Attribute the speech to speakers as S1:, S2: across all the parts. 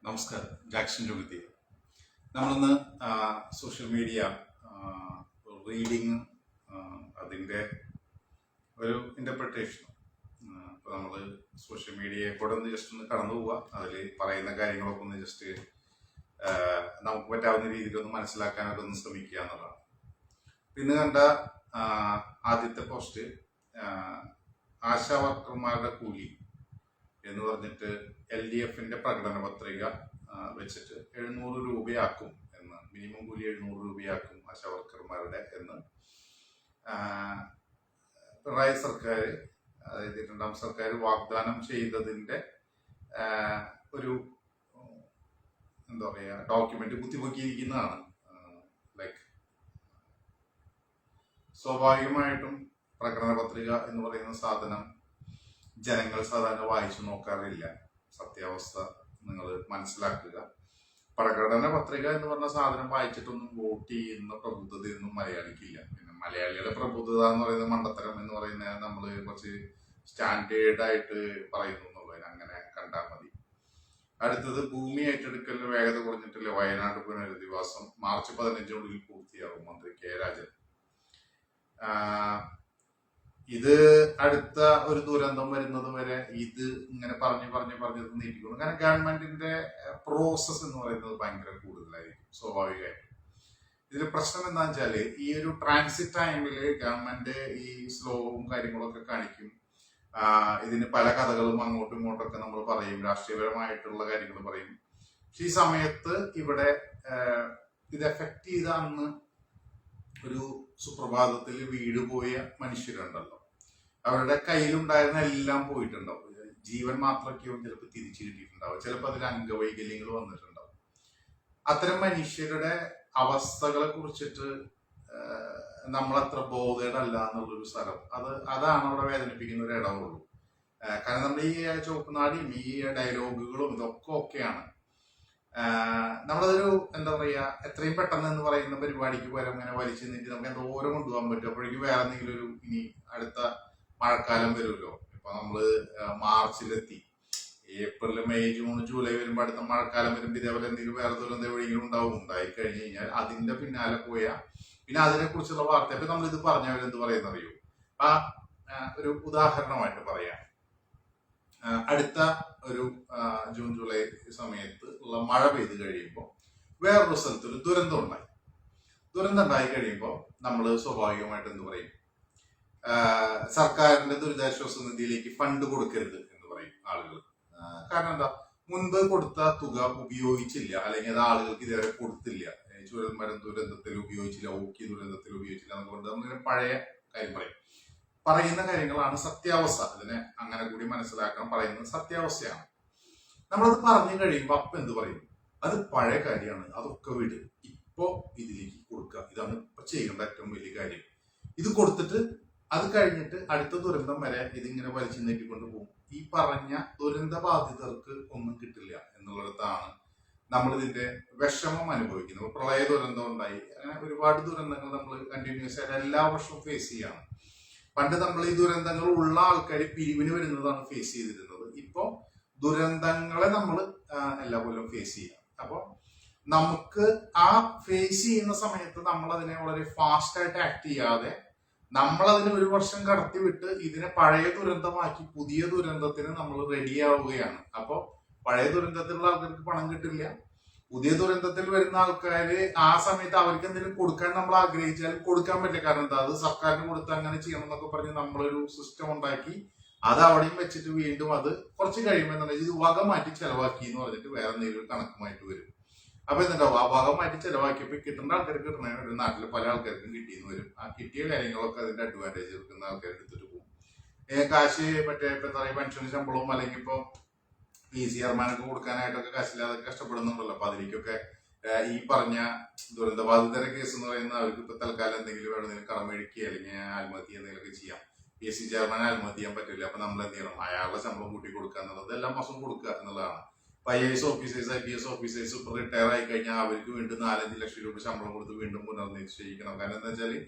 S1: നമസ്കാരം. ജാക്സൺ രോഗത്തി. നമ്മളിന്ന് social media reading അതിൻ്റെ ഒരു ഇൻ്റർപ്രിട്ടേഷൻ ഇപ്പോൾ നമ്മൾ സോഷ്യൽ മീഡിയയെ കൂടെ ഒന്ന് ജസ്റ്റ് ഒന്ന് കടന്നു പോവുക. അതിൽ പറയുന്ന കാര്യങ്ങളൊക്കെ ഒന്ന് ജസ്റ്റ് നമുക്ക് പറ്റാവുന്ന രീതിയിൽ ഒന്ന് മനസ്സിലാക്കാനൊക്കെ ഒന്ന് ശ്രമിക്കുക എന്നുള്ളതാണ്. പിന്നെ കണ്ട ആദ്യത്തെ പോസ്റ്റ് ആശാ വർക്കർമാരുടെ കൂലി എന്ന് പറഞ്ഞിട്ട് LDFന്റെ പ്രകടന പത്രിക വെച്ചിട്ട് 700 രൂപയാക്കും എന്ന്, മിനിമം കൂലി 700 രൂപയാക്കും ആശാ വർക്കർമാരുടെ എന്ന് പിണറായി സർക്കാർ, അതായത് രണ്ടാം സർക്കാർ വാഗ്ദാനം ചെയ്തതിന്റെ ഒരു എന്താ പറയാ ഡോക്യുമെന്റ് കുത്തിപ്പൊക്കിയിരിക്കുന്നതാണ്. ലൈക്ക് സ്വാഭാവികമായിട്ടും പ്രകടന പത്രിക എന്ന് പറയുന്ന സാധനം ജനങ്ങൾ സാധാരണ വായിച്ചു നോക്കാറില്ല. സത്യാവസ്ഥ നിങ്ങൾ മനസ്സിലാക്കുക. പ്രകടന പത്രിക എന്ന് പറഞ്ഞ സാധനം വായിച്ചിട്ടൊന്നും വോട്ട് ചെയ്യുന്ന പ്രബുദ്ധതയൊന്നും മലയാളിക്കില്ല. പിന്നെ മലയാളിയുടെ പ്രബുദ്ധത എന്ന് പറയുന്നത് മണ്ടത്തരം എന്ന് പറയുന്നത് നമ്മൾ കുറച്ച് സ്റ്റാൻഡേർഡ് ആയിട്ട് പറയുന്നു എന്നുള്ളത് അങ്ങനെ കണ്ടാൽ മതി. അടുത്തത് ഭൂമി ഏറ്റെടുക്കലിന് വേഗത കുറഞ്ഞിട്ടില്ല, വയനാട് പുനരധിവാസം മാർച്ച് 15 പൂർത്തിയാകും, മന്ത്രി K രാജൻ. ഇത് അടുത്ത ഒരു ദുരന്തം വരുന്നത് വരെ ഇത് ഇങ്ങനെ പറഞ്ഞ് നീട്ടിക്കൊള്ളു. കാരണം ഗവൺമെന്റിന്റെ പ്രോസസ് എന്ന് പറയുന്നത് ഭയങ്കര കൂടുതലായിരിക്കും സ്വാഭാവികമായിട്ടും. ഇതിൽ പ്രശ്നം എന്താണെന്ന് വെച്ചാല് ഈ ഒരു ട്രാൻസിറ്റ് ടൈമില് ഗവൺമെന്റ് ഈ സ്ലോവും കാര്യങ്ങളൊക്കെ കാണിക്കും. ഇതിന് പല കഥകളും അങ്ങോട്ടും ഇങ്ങോട്ടൊക്കെ നമ്മൾ പറയും, രാഷ്ട്രീയപരമായിട്ടുള്ള കാര്യങ്ങൾ പറയും. പക്ഷെ ഈ സമയത്ത് ഇവിടെ ഇത് എഫക്ട് ചെയ്ത അന്ന് ഒരു സുപ്രഭാതത്തിൽ വീട് പോയ മനുഷ്യരുണ്ടല്ലോ, അവരുടെ കയ്യിലുണ്ടായിരുന്ന എല്ലാം പോയിട്ടുണ്ടാവും. ജീവൻ മാത്രമൊക്കെയും ചിലപ്പോൾ തിരിച്ചു കിട്ടിയിട്ടുണ്ടാവും, ചിലപ്പോൾ അതിൽ അംഗവൈകല്യങ്ങൾ വന്നിട്ടുണ്ടാവും. അത്തരം മനുഷ്യരുടെ അവസ്ഥകളെ കുറിച്ചിട്ട് നമ്മളത്ര ബോധേഡല്ല എന്നുള്ളൊരു സ്ഥലം, അതാണ് അവിടെ വേദനിപ്പിക്കുന്ന ഒരു ഇടവുള്ളൂ. കാരണം നമ്മുടെ ഈ ചുവപ്പുനാടിയും ഈ ഡയലോഗുകളും ഇതൊക്കെ ഒക്കെയാണ്. നമ്മളതൊരു എന്താ പറയാ എത്രയും പെട്ടെന്ന് എന്ന് പറയുന്ന പരിപാടിക്ക് പോലെ അങ്ങനെ വലിച്ചു നിന്നിട്ട് നമുക്ക് എന്തോരം കൊണ്ടുപോകാൻ പറ്റും. അപ്പോഴേക്കും വേറെ എന്തെങ്കിലും ഒരു ഇനി അടുത്ത മഴക്കാലം വരുമല്ലോ. ഇപ്പൊ നമ്മള് മാർച്ചിലെത്തി, ഏപ്രിൽ മെയ് ജൂൺ ജൂലൈ വരുമ്പോ അടുത്ത മഴക്കാലം വരുമ്പോ ഇതേപോലെ എന്തെങ്കിലും വേറെ ദുരന്തം എവിടെയെങ്കിലും ഉണ്ടായി കഴിഞ്ഞു കഴിഞ്ഞാൽ അതിന്റെ പിന്നാലെ പോയാ പിന്നെ അതിനെ കുറിച്ചുള്ള വാർത്ത. ഇപ്പൊ നമ്മളിത് പറഞ്ഞവരെന്ത് പറയുന്ന അറിയൂ. ഒരു ഉദാഹരണമായിട്ട് പറയാം, അടുത്ത ഒരു ജൂൺ ജൂലൈ സമയത്ത് ഉള്ള മഴ പെയ്ത് കഴിയുമ്പോൾ വേറൊരു സ്ഥലത്ത് ഒരു ദുരന്തം ഉണ്ടായി കഴിയുമ്പോൾ നമ്മൾ സ്വാഭാവികമായിട്ട് എന്ത് പറയും, സർക്കാരിന്റെ ദുരിതാശ്വാസ നിധിയിലേക്ക് ഫണ്ട് കൊടുക്കരുത് എന്ന് പറയും ആളുകൾ. കാരണം എന്താ, മുൻപ് കൊടുത്ത തുക ഉപയോഗിച്ചില്ല, അല്ലെങ്കിൽ അത് ആളുകൾക്ക് ഇതുവരെ കൊടുത്തില്ല. ചുരൽമരം ദുരന്തത്തിൽ ഉപയോഗിച്ചില്ല, ഓക്കി ദുരന്തത്തിൽ ഉപയോഗിച്ചില്ല എന്നുകൊണ്ട് നമ്മളിങ്ങനെ പഴയ കാര്യം പറയുന്ന കാര്യങ്ങളാണ് സത്യാവസ്ഥ. അതിനെ അങ്ങനെ കൂടി മനസ്സിലാക്കണം. പറയുന്നത് സത്യാവസ്ഥയാണ്. നമ്മളത് പറഞ്ഞു കഴിയുമ്പോൾ അപ്പം എന്ത് പറയും, അത് പഴയ കാര്യമാണ്, അതൊക്കെ വിട്, ഇപ്പോ ഇതിലേക്ക് കൊടുക്കുക, ഇതാണ് ഇപ്പൊ ചെയ്യേണ്ട ഏറ്റവും വലിയ കാര്യം. ഇത് കൊടുത്തിട്ട് അത് കഴിഞ്ഞിട്ട് അടുത്ത ദുരന്തം വരെ ഇതിങ്ങനെ വലിച്ചു നീട്ടിക്കൊണ്ട് പോകും. ഈ പറഞ്ഞ ദുരന്ത ബാധിതർക്ക് ഒന്നും കിട്ടില്ല എന്നുള്ളിടത്താണ് നമ്മൾ ഇതിന്റെ വിഷമം അനുഭവിക്കുന്നത്. പ്രളയ ദുരന്തം ഉണ്ടായി, അങ്ങനെ ഒരുപാട് ദുരന്തങ്ങൾ നമ്മൾ കണ്ടിന്യൂസ് ആയിട്ട് എല്ലാ വർഷവും ഫേസ് ചെയ്യാണ്. പണ്ട് നമ്മൾ ഈ ദുരന്തങ്ങൾ ഉള്ള ആൾക്കാർ പിരിവിന് വരുന്നതാണ് ഫേസ് ചെയ്തിരുന്നത്. ഇപ്പൊ ദുരന്തങ്ങളെ നമ്മൾ എല്ലാ കൊല്ലം ഫേസ് ചെയ്യാം. അപ്പൊ നമുക്ക് ആ ഫേസ് ചെയ്യുന്ന സമയത്ത് നമ്മൾ അതിനെ വളരെ ഫാസ്റ്റ് ആയിട്ട് ആക്ട് ചെയ്യാതെ നമ്മളതിന് ഒരു വർഷം കടത്തി വിട്ട് ഇതിനെ പഴയ ദുരന്തമാക്കി പുതിയ ദുരന്തത്തിന് നമ്മൾ റെഡിയാവുകയാണ്. അപ്പൊ പഴയ ദുരന്തത്തിലുള്ള ആൾക്കാർക്ക് പണം കിട്ടില്ല, പുതിയ ദുരന്തത്തിൽ വരുന്ന ആൾക്കാര് ആ സമയത്ത് അവർക്ക് എന്തെങ്കിലും കൊടുക്കാൻ നമ്മൾ ആഗ്രഹിച്ചാലും കൊടുക്കാൻ പറ്റില്ല. കാരണം എന്താ, അത് സർക്കാരിന് കൊടുത്ത് അങ്ങനെ ചെയ്യണം എന്നൊക്കെ പറഞ്ഞ് നമ്മളൊരു സിസ്റ്റം ഉണ്ടാക്കി അത് അവിടെയും വെച്ചിട്ട് വീണ്ടും അത് കുറച്ച് കഴിയുമ്പോൾ എന്താ ഇത് വക മാറ്റി ചെലവാക്കി എന്ന് പറഞ്ഞിട്ട് വേറെ എന്തെങ്കിലും കണക്കുമായിട്ട് വരും. അപ്പൊ എന്താ വക മാറ്റി ചെലവാക്കിയപ്പോൾ കിട്ടേണ്ട ആൾക്കാർക്ക് കിട്ടണ ഒരു നാട്ടിൽ പല ആൾക്കാർക്കും കിട്ടിയെന്ന് വരും. ആ കിട്ടിയ കാര്യങ്ങളൊക്കെ അതിന്റെ അഡ്വാൻറ്റേജ് എടുക്കുന്ന ആൾക്കാർ എടുത്തിട്ട് പോകും. കാശ് മറ്റേ ഇപ്പൊ എന്താ പറയുക പെൻഷൻ ശമ്പളവും അല്ലെങ്കിൽ ഇപ്പൊ PCR കൊടുക്കാനായിട്ടൊക്കെ കാശില്ലാതെ കഷ്ടപ്പെടുന്നുണ്ടല്ലോ. അപ്പൊ അതിലേക്കൊക്കെ ഈ പറഞ്ഞ ദുരന്തബാധിതരുടെ കേസ് എന്ന് പറയുന്ന അവർക്ക് ഇപ്പൊ തൽക്കാലം എന്തെങ്കിലും വേണമെങ്കിലും കടം മേടിക്കുക അല്ലെങ്കിൽ ആത്മഹത്യ എന്തെങ്കിലുമൊക്കെ ചെയ്യാം. PSC ചെയർമാൻ ആത്മഹത്യ ചെയ്യാൻ പറ്റില്ല. അപ്പൊ നമ്മൾ എന്ത് ചെയ്യണം, അയാളുടെ ശമ്പളം കൂട്ടി കൊടുക്കുക എന്നുള്ളത് എല്ലാ മാസവും കൊടുക്കുക എന്നുള്ളതാണ്. ഇപ്പൊ IAS ഓഫീസേഴ്സ് IPS ഓഫീസേഴ്സ് ഇപ്പൊ റിട്ടയർ ആയി കഴിഞ്ഞാൽ അവർക്ക് വീണ്ടും 4-5 ലക്ഷം രൂപ ശമ്പളം കൊടുത്ത് വീണ്ടും പുനർനിശ്ചയിക്കണം. കാരണം എന്താ വെച്ചാല്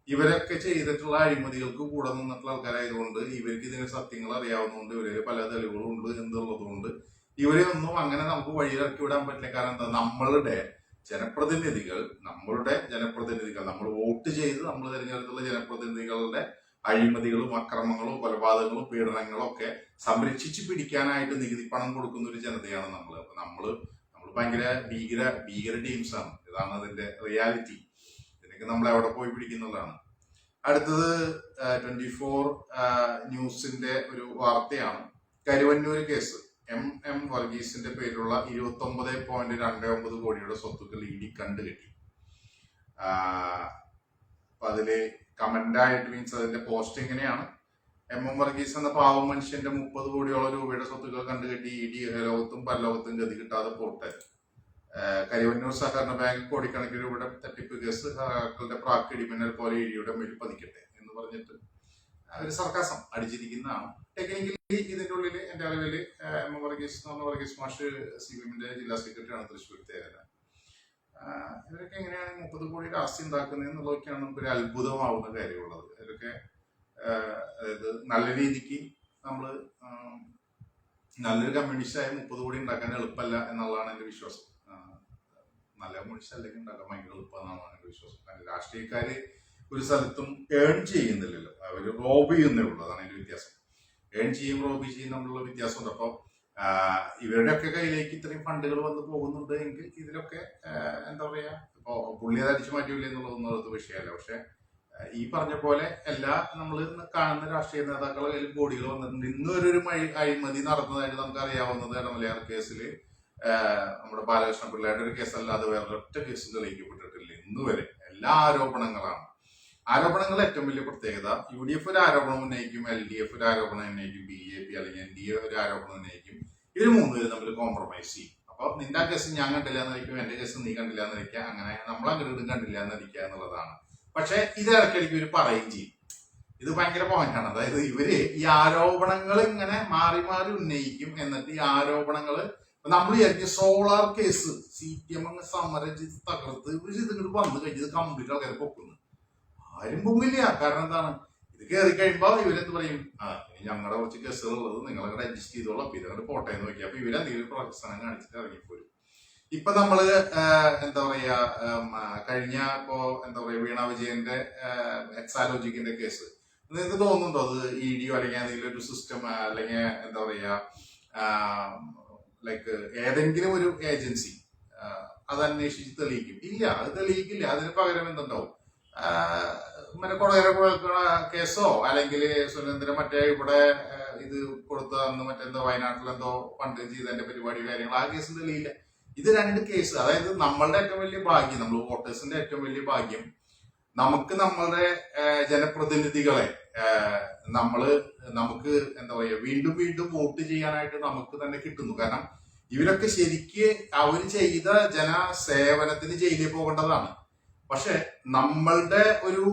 S1: ഇവരൊക്കെ ചെയ്തിട്ടുള്ള അഴിമതികൾക്ക് കൂടെ നിന്നിട്ടുള്ള ആൾക്കാരായതുകൊണ്ട് ഇവർക്ക് ഇതിന്റെ സത്യങ്ങൾ അറിയാവുന്നതുകൊണ്ട് ഇവരെ പല തെളിവുകളും ഉണ്ട് എന്നുള്ളതുകൊണ്ട് ഇവരെ ഒന്നും അങ്ങനെ നമുക്ക് വഴിയിറക്കി വിടാൻ പറ്റില്ല. കാരണം എന്താ, നമ്മളുടെ ജനപ്രതിനിധികൾ നമ്മൾ വോട്ട് ചെയ്ത് നമ്മൾ തിരഞ്ഞെടുത്തുള്ള ജനപ്രതിനിധികളുടെ അഴിമതികളും അക്രമങ്ങളും കൊലപാതകങ്ങളും പീഡനങ്ങളും ഒക്കെ സംരക്ഷിച്ച് പിടിക്കാനായിട്ട് നികുതി പണം കൊടുക്കുന്ന ഒരു ജനതയാണ് നമ്മൾ. അപ്പൊ നമ്മള് ഭയങ്കര ഭീകര ടീംസാണ്. ഇതാണ് അതിന്റെ റിയാലിറ്റി. ഇതിനൊക്കെ നമ്മൾ എവിടെ പോയി പിടിക്കുന്നുള്ളതാണ്. അടുത്തത് 24 ന്യൂസിന്റെ ഒരു വാർത്തയാണ്. കരുവന്നൂർ കേസ്. എം വർഗീസിന്റെ പേരിലുള്ള 29.29 കോടിയുടെ സ്വത്തുക്കൾ ഇഡി കണ്ടുകെട്ടി. അപ്പൊ അതില് കമന്റായിട്ട് മീൻസ് അതിന്റെ പോസ്റ്റ് എങ്ങനെയാണ്: എം വർഗീസ് എന്ന പാവം മനുഷ്യന്റെ 30 കോടിയോളം രൂപയുടെ സ്വത്തുക്കൾ കണ്ടുകെട്ടി ഇഡി ലോകത്തും പരലോകത്തും ഗതി കിട്ടാതെ പുറത്തായി. കരുവന്നൂർ സഹകരണ ബാങ്ക് കോടിക്കണക്കിന് രൂപയുടെ തട്ടിപ്പ് കേസ് സഹാക്കളുടെ പ്രാക്ക് ഇടിമിന്നൽ പോലെ ഇഡിയുടെ മേൽ പതിക്കട്ടെ എന്ന് പറഞ്ഞിട്ട് ഒരു സർക്കാസം അടിച്ചിരിക്കുന്നതാണ്. ടെക്നിക്കലി ഇതിന്റെ ഉള്ളിൽ എന്റെ അറിവില് എം വർഗീസ് മാഷ് CPM-ന്റെ ജില്ലാ സെക്രട്ടറിയാണ് തൃശ്ശൂർത്തേരാണ്. ഇവരൊക്കെ എങ്ങനെയാണ് 30 കോടിയുടെ ആസ്തി ഉണ്ടാക്കുന്നത് എന്നുള്ളതൊക്കെയാണ് നമുക്ക് ഒരു അത്ഭുതമാവുന്ന കാര്യമുള്ളത്. ഇവരൊക്കെ അതായത് നല്ല രീതിക്ക് നമ്മള് നല്ലൊരു കമ്മ്യൂണിസ്റ്റായി 30 കോടി ഉണ്ടാക്കാൻ എളുപ്പമല്ല എന്നുള്ളതാണ് എന്റെ വിശ്വാസം. നല്ല കമ്മ്യൂണിസ്റ്റ് അല്ലെങ്കിൽ ഉണ്ടാക്കാൻ ഭയങ്കര എളുപ്പമെന്നാണ് എന്റെ വിശ്വാസം. കാരണം രാഷ്ട്രീയക്കാര് ഒരു സ്ഥലത്തും ഏൺ ചെയ്യുന്നില്ലല്ലോ, അവര് റോബ് ചെയ്യുന്നേ ഉള്ളൂ. അതാണ് അതിന്റെ വ്യത്യാസം. ഏൺ ചെയ്യും റോബ് ചെയ്യും തമ്മിലുള്ള വ്യത്യാസമുണ്ട്. അപ്പൊ ഇവരുടെയൊക്കെ കയ്യിലേക്ക് ഇത്രയും ഫണ്ടുകൾ വന്ന് പോകുന്നുണ്ട് എങ്കിൽ ഇതിലൊക്കെ എന്താ പറയാ, ഇപ്പൊ പുള്ളി അത് അടിച്ചു മാറ്റില്ല എന്നുള്ളതൊന്നും അത് വിഷയമല്ല. പക്ഷെ ഈ പറഞ്ഞ പോലെ എല്ലാ നമ്മൾ കാണുന്ന രാഷ്ട്രീയ നേതാക്കളുടെ കയ്യിൽ കോടികൾ വന്നിട്ടുണ്ട്. ഇന്നൊരു അഴിമതി നടന്നതായിട്ട് നമുക്ക് അറിയാവുന്നത് ഇടമലയാർ കേസില് നമ്മുടെ ബാലകൃഷ്ണ പിള്ളയുടെ ഒരു കേസല്ലാതെ വേറൊരൊറ്റ കേസ് തെളിയിക്കപ്പെട്ടിട്ടില്ല ഇന്ന് വരെ. എല്ലാ ആരോപണങ്ങളാണ്. ആരോപണങ്ങൾ ഏറ്റവും വലിയ പ്രത്യേകത, UDF ഒരു ആരോപണം ഉന്നയിക്കും, LDF ഒരു ആരോപണം ഉന്നയിക്കും, BJP അല്ലെങ്കിൽ NDA ഒരു ആരോപണം ഉന്നയിക്കും. ഇവർ മൂന്നുപേരും തമ്മിൽ കോംപ്രമൈസ് ചെയ്യും. അപ്പൊ നിന്റെ കേസ് ഞാൻ കണ്ടില്ല എന്നിരിക്കും, എന്റെ കേസ് നീ കണ്ടില്ല എന്നിരിക്കുക, അങ്ങനെ നമ്മൾ അങ്ങോട്ടും കണ്ടില്ല എന്നിരിക്കുക എന്നുള്ളതാണ്. പക്ഷെ ഇത് ഇടയ്ക്കിടയ്ക്ക് ഇവർ പറയുകയും ചെയ്യും. ഇത് ഭയങ്കര പോയിന്റാണ്. അതായത് ഇവര് ഈ ആരോപണങ്ങൾ ഇങ്ങനെ മാറി മാറി ഉന്നയിക്കും. എന്നിട്ട് ഈ ആരോപണങ്ങൾ നമ്മൾ വിചാരിക്കും സോളാർ കേസ് CPM അങ്ങ് സമരം ചെയ്ത് തകർത്ത് ഇവർ ഇതിങ്ങോട്ട് വന്നു കഴിഞ്ഞത് കംപ്ലീറ്റ് ആൾക്കാരെ പൊക്കുന്നു. ആരും പൊങ്ങില്ല. കാരണം എന്താണ്, ഇത് കയറി കഴിയുമ്പോ ഇവരെന്ത് പറയും, ഇനി ഞങ്ങളുടെ കുറച്ച് കേസുകളുള്ളത് നിങ്ങളങ്ങടെ അഡ്ജസ്റ്റ് ചെയ്തോളാം, അപ്പൊ ഇതങ്ങോട്ട് പോട്ടെ എന്ന് നോക്കി. അപ്പൊ ഇവരെന്തെങ്കിലും പ്രവർത്തനം കാണിച്ചിട്ട് ഇറങ്ങിപ്പോരും. ഇപ്പൊ നമ്മള് എന്താ പറയാ, കഴിഞ്ഞ ഇപ്പോ എന്താ പറയാ വീണ വിജയന്റെ എക്സാലോജിക്കിന്റെ കേസ് നിങ്ങൾക്ക് തോന്നുന്നുണ്ടോ അത് ED അല്ലെങ്കിൽ എന്തെങ്കിലും ഒരു സിസ്റ്റം അല്ലെങ്കിൽ എന്താ പറയാ ലൈക്ക് ഏതെങ്കിലും ഒരു ഏജൻസി അത് അന്വേഷിച്ച് തെളിയിക്കും? ഇല്ല, അത് തെളിയിക്കില്ല. അതിന് പകരം എന്തുണ്ടാവും, മറ്റേ കൊടകര കേസോ അല്ലെങ്കിൽ സുരേന്ദ്രൻ മറ്റേ ഇവിടെ ഇത് കൊടുത്ത അന്ന് മറ്റെന്തോ വയനാട്ടിലെന്തോ ഫണ്ട് ചെയ്തതിന്റെ പരിപാടി കാര്യങ്ങൾ, ആ കേസ് തെളിയില്ല. ഇത് രണ്ട് കേസ്. അതായത് നമ്മളുടെ ഏറ്റവും വലിയ ഭാഗ്യം, നമ്മൾ വോട്ടേഴ്സിന്റെ ഏറ്റവും വലിയ ഭാഗ്യം, നമുക്ക് നമ്മളുടെ ജനപ്രതിനിധികളെ നമുക്ക് എന്താ പറയുക വീണ്ടും വീണ്ടും വോട്ട് ചെയ്യാനായിട്ട് നമുക്ക് തന്നെ കിട്ടുന്നു. കാരണം ഇവരൊക്കെ ശരിക്ക് അവർ ചെയ്ത ജനസേവനത്തിന് ജയിലിൽ പോകേണ്ടതാണ്. പക്ഷെ നമ്മളുടെ ഒരു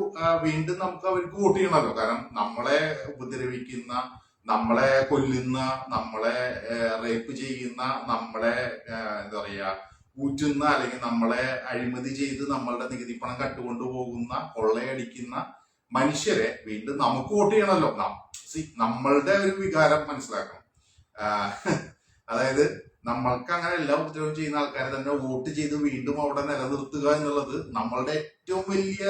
S1: വീണ്ടും നമുക്ക് അവർക്ക് വോട്ട് ചെയ്യണമല്ലോ. കാരണം നമ്മളെ ഉപദ്രവിക്കുന്ന, നമ്മളെ കൊല്ലുന്ന, നമ്മളെ റേപ്പ് ചെയ്യുന്ന, നമ്മളെ എന്താ പറയാ ഊറ്റുന്ന, അല്ലെങ്കിൽ നമ്മളെ അഴിമതി ചെയ്ത് നമ്മളുടെ നികുതി പണം കട്ടുകൊണ്ടു പോകുന്ന, കൊള്ളയടിക്കുന്ന മനുഷ്യരെ വീണ്ടും നമുക്ക് വോട്ട് ചെയ്യണമല്ലോ. നമ്മളുടെ ഒരു വികാരം മനസ്സിലാക്കണം. അതായത് നമ്മൾക്ക് അങ്ങനെ എല്ലാ ഉപദ്രവം ചെയ്യുന്ന ആൾക്കാരെ തന്നെ വോട്ട് ചെയ്ത് വീണ്ടും അവിടെ നിലനിർത്തുക എന്നുള്ളത് നമ്മളുടെ ഏറ്റവും വലിയ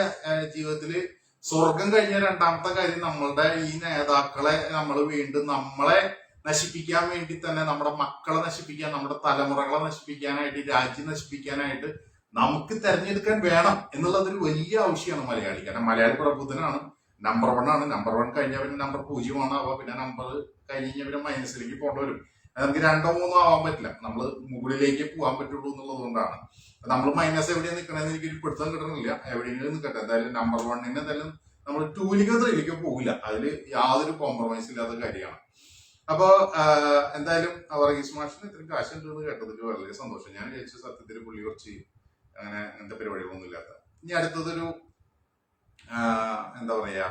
S1: ജീവിതത്തില് സ്വർഗം കഴിഞ്ഞ രണ്ടാമത്തെ കാര്യം. നമ്മളുടെ ഈ നേതാക്കളെ നമ്മൾ വീണ്ടും നമ്മളെ നശിപ്പിക്കാൻ വേണ്ടി തന്നെ, നമ്മുടെ മക്കളെ നശിപ്പിക്കാൻ, നമ്മുടെ തലമുറകളെ നശിപ്പിക്കാനായിട്ട്, രാജ്യം നശിപ്പിക്കാനായിട്ട് നമുക്ക് തെരഞ്ഞെടുക്കാൻ വേണം എന്നുള്ളതൊരു വലിയ ആവശ്യമാണ് മലയാളി. കാരണം മലയാളി പ്രബുദ്ധനാണ്, നമ്പർ 1 ആണ്. നമ്പർ 1 കഴിഞ്ഞ പിന്നെ നമ്പർ 0 ആവുക, പിന്നെ നമ്പർ കഴിഞ്ഞ പിന്നെ മൈനസിലേക്ക് പോകേണ്ടി വരും. നമുക്ക് 2 or 3 ആവാൻ പറ്റില്ല, നമ്മൾ മുകളിലേക്ക് പോകാൻ പറ്റുള്ളൂ എന്നുള്ളത് കൊണ്ടാണ്. നമ്മൾ മൈനസ് എവിടെയാണ് നിൽക്കണമെന്ന് എനിക്കൊരു പിടുത്തം കിട്ടണില്ല. എവിടെയെങ്കിലും നിൽക്കട്ടെ, എന്തായാലും നമ്പർ 1 എന്തായാലും നമ്മൾ 2ലേക്കോ 3ലേക്കോ പോകില്ല. അതിൽ യാതൊരു കോംപ്രമൈസ് ഇല്ലാത്ത കാര്യമാണ്. അപ്പോ എന്തായാലും വർഗീസ് മാഷിന് ഇത്രയും കാശുണ്ടെന്ന് കേട്ടതിൽ വളരെ സന്തോഷം. ഞാൻ വിചാരിച്ചു സത്യത്തിൽ പുള്ളി കുറച്ച് അങ്ങനത്തെ പരിപാടികളൊന്നും ഇല്ലാത്ത. ഇനി അടുത്തതൊരു എന്താ പറയാ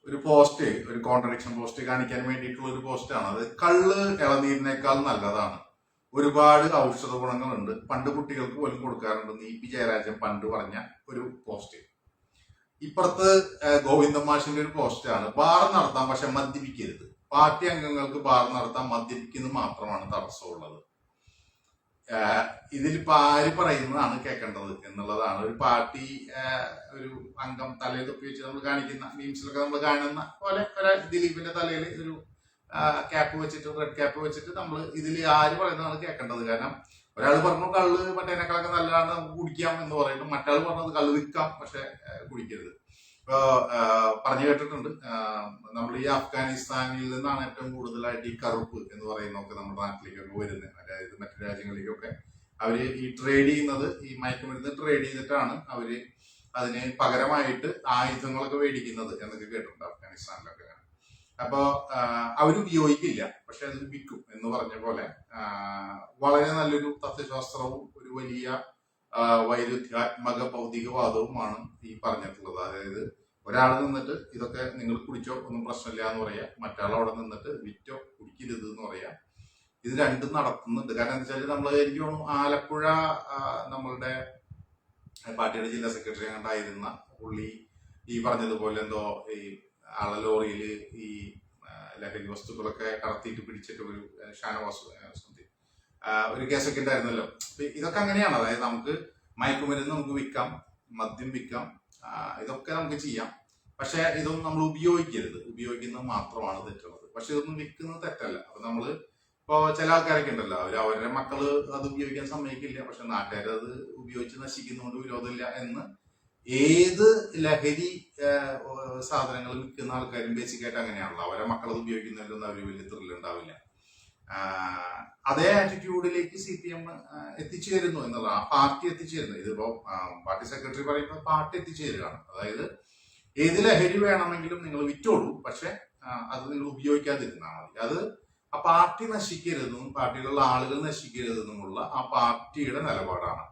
S1: ഒരു പോസ്റ്റ്, ഒരു കോൺട്രഡിക്ഷൻ പോസ്റ്റ് കാണിക്കാൻ വേണ്ടിയിട്ടുള്ള ഒരു പോസ്റ്റാണ്. അത് കള്ള് ഇളനീരിനേക്കാൾ നല്ലതാണ്, ഒരുപാട് ഔഷധ ഗുണങ്ങളുണ്ട്, പണ്ട് കുട്ടികൾക്ക് പോലും കൊടുക്കാറുണ്ടെന്ന് EP ജയരാജൻ പണ്ട് പറഞ്ഞ ഒരു പോസ്റ്റ്. ഇപ്പുറത്ത് ഗോവിന്ദൻ മാഷിന്റെ ഒരു പോസ്റ്റാണ്, ബാർ നടത്താം പക്ഷെ മദ്യപിക്കരുത്. പാർട്ടി അംഗങ്ങൾക്ക് ബാർ നടത്താൻ മദ്യപിക്കുന്നത് മാത്രമാണ് തടസ്സമുള്ളത്. ഇതിലിപ്പോ ആര് പറയുന്നതാണ് കേൾക്കേണ്ടത് എന്നുള്ളതാണ്. ഒരു പാർട്ടി ഒരു അംഗം തലയിൽ തൊപ്പി വെച്ച് നമ്മൾ കാണിക്കുന്ന മീംസിലൊക്കെ നമ്മൾ കാണുന്ന പോലെ ദിലീപിന്റെ തലയിൽ ഒരു ക്യാപ്പ് വെച്ചിട്ട്, റെഡ് ക്യാപ്പ് വെച്ചിട്ട് നമ്മൾ ഇതിൽ ആര് പറയുന്നതാണ് കേൾക്കേണ്ടത്. കാരണം ഒരാൾ പറഞ്ഞു കള്ള് മറ്റേനേക്കാളൊക്കെ നല്ലതാണ്, നമുക്ക് കുടിക്കാം എന്ന് പറയുന്നു. മറ്റാൾ പറഞ്ഞത് കള്ള് വിൽക്കാം പക്ഷെ കുടിക്കരുത്. ഇപ്പൊ പറഞ്ഞു കേട്ടിട്ടുണ്ട്, നമ്മൾ ഈ അഫ്ഗാനിസ്ഥാനിൽ നിന്നാണ് ഏറ്റവും കൂടുതലായിട്ട് ഈ കറുപ്പ് എന്ന് പറയുന്നതൊക്കെ നമ്മുടെ നാട്ടിലേക്കൊക്കെ വരുന്നത്. അതായത് മറ്റു രാജ്യങ്ങളിലേക്കൊക്കെ അവര് ഈ ട്രേഡ് ചെയ്യുന്നത്, ഈ മയക്കുമരുന്ന് ട്രേഡ് ചെയ്തിട്ടാണ് അവര് അതിന് പകരമായിട്ട് ആയുധങ്ങളൊക്കെ മേടിക്കുന്നത് എന്നൊക്കെ കേട്ടിട്ടുണ്ട് അഫ്ഗാനിസ്ഥാനിലൊക്കെ. അപ്പോ അവരുപയോഗിക്കില്ല, പക്ഷെ അത് വിൽക്കും എന്ന് പറഞ്ഞ പോലെ വളരെ നല്ലൊരു തത്വശാസ്ത്രവും ഒരു വലിയ വൈരുദ്ധ്യാത്മക ഭൗതികവാദവുമാണ് ഈ പറഞ്ഞിട്ടുള്ളത്. അതായത് ഒരാൾ നിന്നിട്ട് ഇതൊക്കെ നിങ്ങൾ കുടിച്ചോ ഒന്നും പ്രശ്നമില്ല എന്ന് പറയാ, മറ്റാൾ അവിടെ നിന്നിട്ട് വിറ്റോ കുടിക്കരുത് എന്ന് പറയാ. ഇത് രണ്ടും നടത്തുന്നുണ്ട്. കാരണം എന്താ വെച്ചാൽ നമ്മൾ എനിക്ക് തോന്നുന്നു ആലപ്പുഴ നമ്മളുടെ പാർട്ടിയുടെ ജില്ലാ സെക്രട്ടറി അങ്ങോട്ടായിരുന്ന പുള്ളി ഈ പറഞ്ഞതുപോലെ എന്തോ ഈ ആളെ ലോറിയിൽ ഈ ലഹരി വസ്തുക്കളൊക്കെ കടത്തിയിട്ട് പിടിച്ചിട്ട് ഒരു ഷാനവാസ് ഒരു കേസൊക്കെ ഉണ്ടായിരുന്നല്ലോ. ഇതൊക്കെ അങ്ങനെയാണ്. അതായത് നമുക്ക് മയക്കുമരുന്ന് നമുക്ക് വിൽക്കാം, മദ്യം വിൽക്കാം, ഇതൊക്കെ നമുക്ക് ചെയ്യാം. പക്ഷെ ഇതൊന്നും നമ്മൾ ഉപയോഗിക്കരുത്. ഉപയോഗിക്കുന്നത് മാത്രമാണ് തെറ്റുള്ളത്. പക്ഷെ ഇതൊന്നും വിൽക്കുന്നത് തെറ്റല്ല. അപ്പൊ നമ്മള് ഇപ്പോ ചില ആൾക്കാരൊക്കെ ഉണ്ടല്ലോ, അവരുടെ മക്കള് അത് ഉപയോഗിക്കാൻ സമ്മതിക്കില്ല, പക്ഷെ നാട്ടുകാർ അത് ഉപയോഗിച്ച് നശിക്കുന്നതുകൊണ്ട് വിരോധമില്ല എന്ന്. ഏത് ലഹരി സാധനങ്ങൾ വിൽക്കുന്ന ആൾക്കാരും ബേസിക്കായിട്ട് അങ്ങനെയാണല്ലോ. അവരെ മക്കളത് ഉപയോഗിക്കുന്നതിലൊന്നും അവർ വലിയ ത്രില്ലുണ്ടാവില്ല. അതേ ആറ്റിറ്റ്യൂഡിലേക്ക് CPM എത്തിച്ചേരുന്നു എന്നതാണ്, ആ പാർട്ടി എത്തിച്ചേരുന്നു. ഇതിപ്പോ പാർട്ടി സെക്രട്ടറി പറയുമ്പോൾ പാർട്ടി എത്തിച്ചേരുകയാണ്. അതായത് ഏത് ലഹരി വേണമെങ്കിലും നിങ്ങൾ വിറ്റോളൂ, പക്ഷെ അത് നിങ്ങൾ ഉപയോഗിക്കാതിരുന്നാൽ മതി. അത് ആ പാർട്ടി നശിക്കരുതെന്നും പാർട്ടിയിലുള്ള ആളുകൾ നശിക്കരുതെന്നുമുള്ള ആ പാർട്ടിയുടെ നിലപാടാണ്.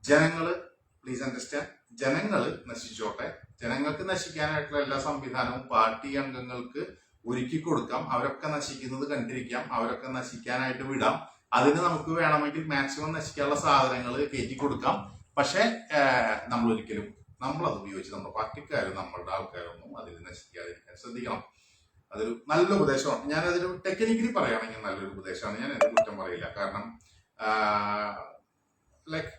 S1: ജനങ്ങള് പ്ലീസ് അണ്ടർസ്റ്റാൻഡ്, ജനങ്ങള് നശിച്ചോട്ടെ. ജനങ്ങൾക്ക് നശിക്കാനായിട്ടുള്ള എല്ലാ സംവിധാനവും പാർട്ടി അംഗങ്ങൾക്ക് ഒരുക്കി കൊടുക്കാം. അവരൊക്കെ നശിക്കുന്നത് കണ്ടിരിക്കാം, അവരൊക്കെ നശിക്കാനായിട്ട് വിടാം. അതിന് നമുക്ക് വേണമെങ്കിൽ മാക്സിമം നശിക്കാനുള്ള സാധനങ്ങൾ കയറ്റി കൊടുക്കാം. പക്ഷെ നമ്മളൊരിക്കലും നമ്മളത് ഉപയോഗിച്ച് നമ്മുടെ പാർട്ടിക്കാരും നമ്മളുടെ ആൾക്കാരൊന്നും അതിൽ നശിക്കാതിരിക്കാൻ ശ്രദ്ധിക്കണം. അതൊരു നല്ല ഉപദേശമാണ്. ഞാനതൊരു ടെക്നിക്കലി പറയുകയാണെങ്കിൽ നല്ലൊരു ഉപദേശമാണ്. ഞാൻ എന്റെ കുറ്റം പറയില്ല. കാരണം ലൈക്ക്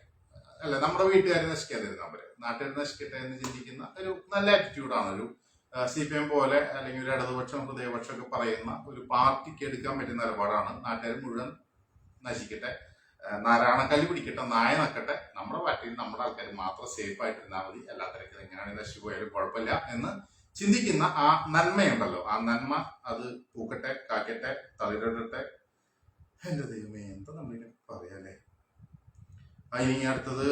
S1: അല്ല, നമ്മുടെ വീട്ടുകാരെ നശിക്കാതിരുന്നാൽ അവര് നാട്ടുകാർ നശിക്കട്ടെ എന്ന് ചിന്തിക്കുന്ന ഒരു നല്ല ആറ്റിറ്റ്യൂഡാണ്. ഒരു CPM പോലെ അല്ലെങ്കിൽ ഒരു ഇടതുപക്ഷം ഹൃദയപക്ഷം ഒക്കെ പറയുന്ന ഒരു പാർട്ടിക്ക് എടുക്കാൻ പറ്റുന്ന നിലപാടാണ്. നാട്ടുകാർ മുഴുവൻ നശിക്കട്ടെ, നാരായണക്കല്ല് പിടിക്കട്ടെ, നായ നക്കട്ടെ, നമ്മുടെ പാർട്ടിയിൽ നമ്മുടെ ആൾക്കാർ മാത്രം സേഫ് ആയിട്ടിരുന്നാൽ മതി, എല്ലാത്തരക്കും എങ്ങനെയാണെങ്കിൽ നശിച്ചു പോയാലും കുഴപ്പമില്ല എന്ന് ചിന്തിക്കുന്ന ആ നന്മയുണ്ടല്ലോ, ആ നന്മ അത് പൂക്കട്ടെ, കാക്കട്ടെ, തളിരിടട്ടെ. എന്റെ ദൈവമേ, എന്താ നമ്മളിങ്ങനെ പറയാല്ലേ. ഇനി അടുത്തത്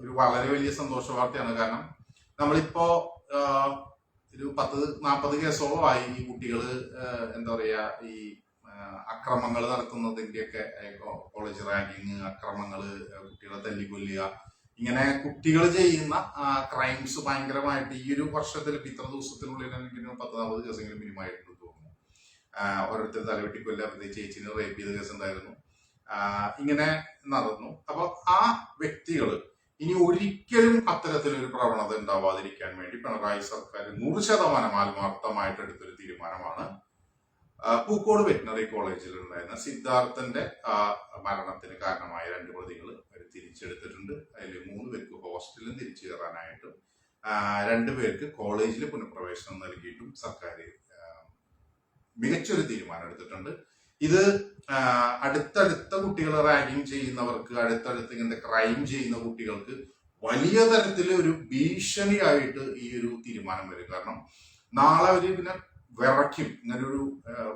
S1: ഒരു വളരെ വലിയ സന്തോഷ വാർത്തയാണ്. കാരണം നമ്മളിപ്പോ ഒരു 10-40 കേസോളമായി ഈ കുട്ടികള് എന്താ പറയാ ഈ അക്രമങ്ങൾ നടത്തുന്നതിന്റെയൊക്കെ കോളേജ് റാഗിങ്, അക്രമങ്ങള്, കുട്ടികളെ തല്ലിക്കൊല്ലുക, ഇങ്ങനെ കുട്ടികൾ ചെയ്യുന്ന ക്രൈംസ് ഭയങ്കരമായിട്ട് ഈ ഒരു വർഷത്തിൽ ഇത്ര ദിവസത്തിനുള്ളിൽ എനിക്ക് 10-40 കേസെങ്കിലും മിനിമം ആയിട്ട് തോന്നുന്നു. ഓരോരുത്തർ തലവെട്ടിക്കൊല്ല, പ്രത്യേകിച്ച് ചേച്ചിന് റേപ്പ് ചെയ്ത കേസ് ഉണ്ടായിരുന്നു. ഇങ്ങനെ നടന്നു. അപ്പൊ ആ വ്യക്തികള് ഇനി ഒരിക്കലും അത്തരത്തിലൊരു പ്രവണത ഉണ്ടാവാതിരിക്കാൻ വേണ്ടി പിണറായി സർക്കാർ 100% ആത്മാർത്ഥമായിട്ട് എടുത്തൊരു തീരുമാനമാണ് പൂക്കോട് വെറ്റിനറി കോളേജിൽ ഉണ്ടായിരുന്ന സിദ്ധാർത്ഥന്റെ മരണത്തിന് കാരണമായ 2 പ്രതികൾ അവർ തിരിച്ചെടുത്തിട്ടുണ്ട്. അതിൽ 3 പേർക്ക് ഹോസ്റ്റലിൽ തിരിച്ചു കയറാനായിട്ടും 2 പേർക്ക് കോളേജിൽ പുനഃപ്രവേശനം നൽകിയിട്ടും സർക്കാർ മികച്ചൊരു തീരുമാനം എടുത്തിട്ടുണ്ട്. ഇത് അടുത്തടുത്ത കുട്ടികളെ റാഗിങ് ചെയ്യുന്നവർക്ക്, അടുത്തടുത്ത് ഇങ്ങനത്തെ ക്രൈം ചെയ്യുന്ന കുട്ടികൾക്ക് വലിയ തരത്തിൽ ഒരു ഭീഷണിയായിട്ട് ഈ ഒരു തീരുമാനം വരും. കാരണം നാളെ അവര് പിന്നെ വിറയ്ക്കും, ഇങ്ങനെ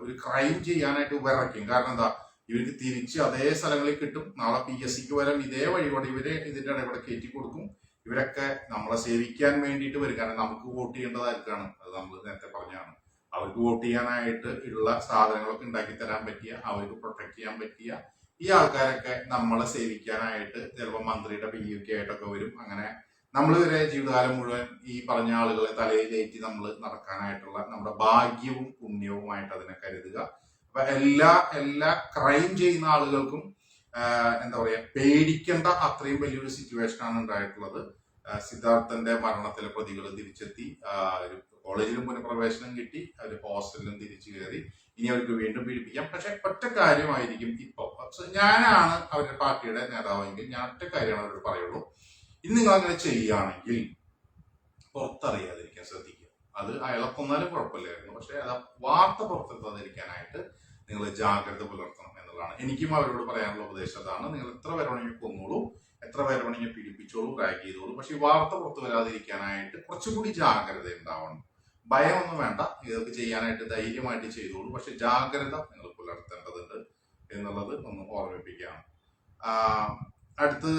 S1: ഒരു ക്രൈം ചെയ്യാനായിട്ട് വിറയ്ക്കും. കാരണം എന്താ, ഇവർക്ക് തിരിച്ച് അതേ സ്ഥലങ്ങളിൽ കിട്ടും. നാളെ PSCക്ക് വരാൻ ഇതേ വഴിയോടെ ഇവരെ ഇതിന്റെ ഇടയിൽ കയറ്റി കൊടുക്കും. ഇവരൊക്കെ നമ്മളെ സേവിക്കാൻ വേണ്ടിയിട്ട് വരും. കാരണം നമുക്ക് വോട്ട് ചെയ്യേണ്ടതായിരിക്കാണ്, അത് നമ്മൾ നേരത്തെ പറഞ്ഞാണ്. അവർക്ക് വോട്ട് ചെയ്യാനായിട്ട് ഉള്ള സാധനങ്ങളൊക്കെ ഉണ്ടാക്കി തരാൻ പറ്റിയ, അവർക്ക് പ്രൊട്ടക്ട് ചെയ്യാൻ പറ്റിയ ഈ ആൾക്കാരൊക്കെ നമ്മളെ സേവിക്കാനായിട്ട് ചിലപ്പോൾ മന്ത്രിയുടെ PUK ആയിട്ടൊക്കെ വരും. അങ്ങനെ നമ്മൾ വരെ ജീവിതകാലം മുഴുവൻ ഈ പറഞ്ഞ ആളുകളെ തലയിലേറ്റി നമ്മൾ നടക്കാനായിട്ടുള്ള നമ്മുടെ ഭാഗ്യവും പുണ്യവുമായിട്ട് അതിനെ കരുതുക. അപ്പൊ എല്ലാ ക്രൈം ചെയ്യുന്ന ആളുകൾക്കും എന്താ പറയാ, പേടിക്കേണ്ട അത്രയും വലിയൊരു സിറ്റുവേഷൻ ആണ് ഉണ്ടായിട്ടുള്ളത്. സിദ്ധാർത്ഥന്റെ മരണത്തിലെ പ്രതികൾ തിരിച്ചെത്തി. ഒരു കോളേജിലും പുനഃപ്രവേശനം കിട്ടി, അവർ ഹോസ്റ്റലിലും തിരിച്ചു കയറി. ഇനി അവർക്ക് വീണ്ടും പീഡിപ്പിക്കാം. പക്ഷെ ഒറ്റ കാര്യമായിരിക്കും ഇപ്പൊ, ഞാനാണ് അവരുടെ പാർട്ടിയുടെ നേതാവെങ്കിൽ ഞാൻ ഒറ്റ കാര്യമാണ് അവരോട് പറയുള്ളൂ. ഇന്ന് നിങ്ങൾ അങ്ങനെ ചെയ്യുകയാണെങ്കിൽ പുറത്തറിയാതിരിക്കാൻ ശ്രദ്ധിക്കുക. അത് അയാളെ കൊന്നാലും കുഴപ്പമില്ലായിരുന്നു, പക്ഷെ അത് വാർത്ത പുറത്തെത്താതിരിക്കാനായിട്ട് നിങ്ങൾ ജാഗ്രത പുലർത്തണം എന്നുള്ളതാണ് എനിക്കും അവരോട് പറയാനുള്ള ഉപദേശം. അതാണ്, നിങ്ങൾ എത്ര പേരെ വേണമെങ്കിൽ കൊന്നോളൂ, എത്ര പേരെ വേണമെങ്കിൽ പീഡിപ്പിച്ചോളൂ, ട്രാക്ക് ചെയ്തോളൂ, പക്ഷെ ഈ വാർത്ത പുറത്തു വരാതിരിക്കാനായിട്ട് കുറച്ചുകൂടി ജാഗ്രത ഉണ്ടാവണം. ഭയമൊന്നും വേണ്ട, ഇതൊക്കെ ചെയ്യാനായിട്ട് ധൈര്യമായിട്ട് ചെയ്തോളൂ, പക്ഷെ ജാഗ്രത നിങ്ങൾ പുലർത്തേണ്ടതുണ്ട് എന്നുള്ളത് ഒന്ന് ഓർമ്മിപ്പിക്കുകയാണ്. അടുത്ത്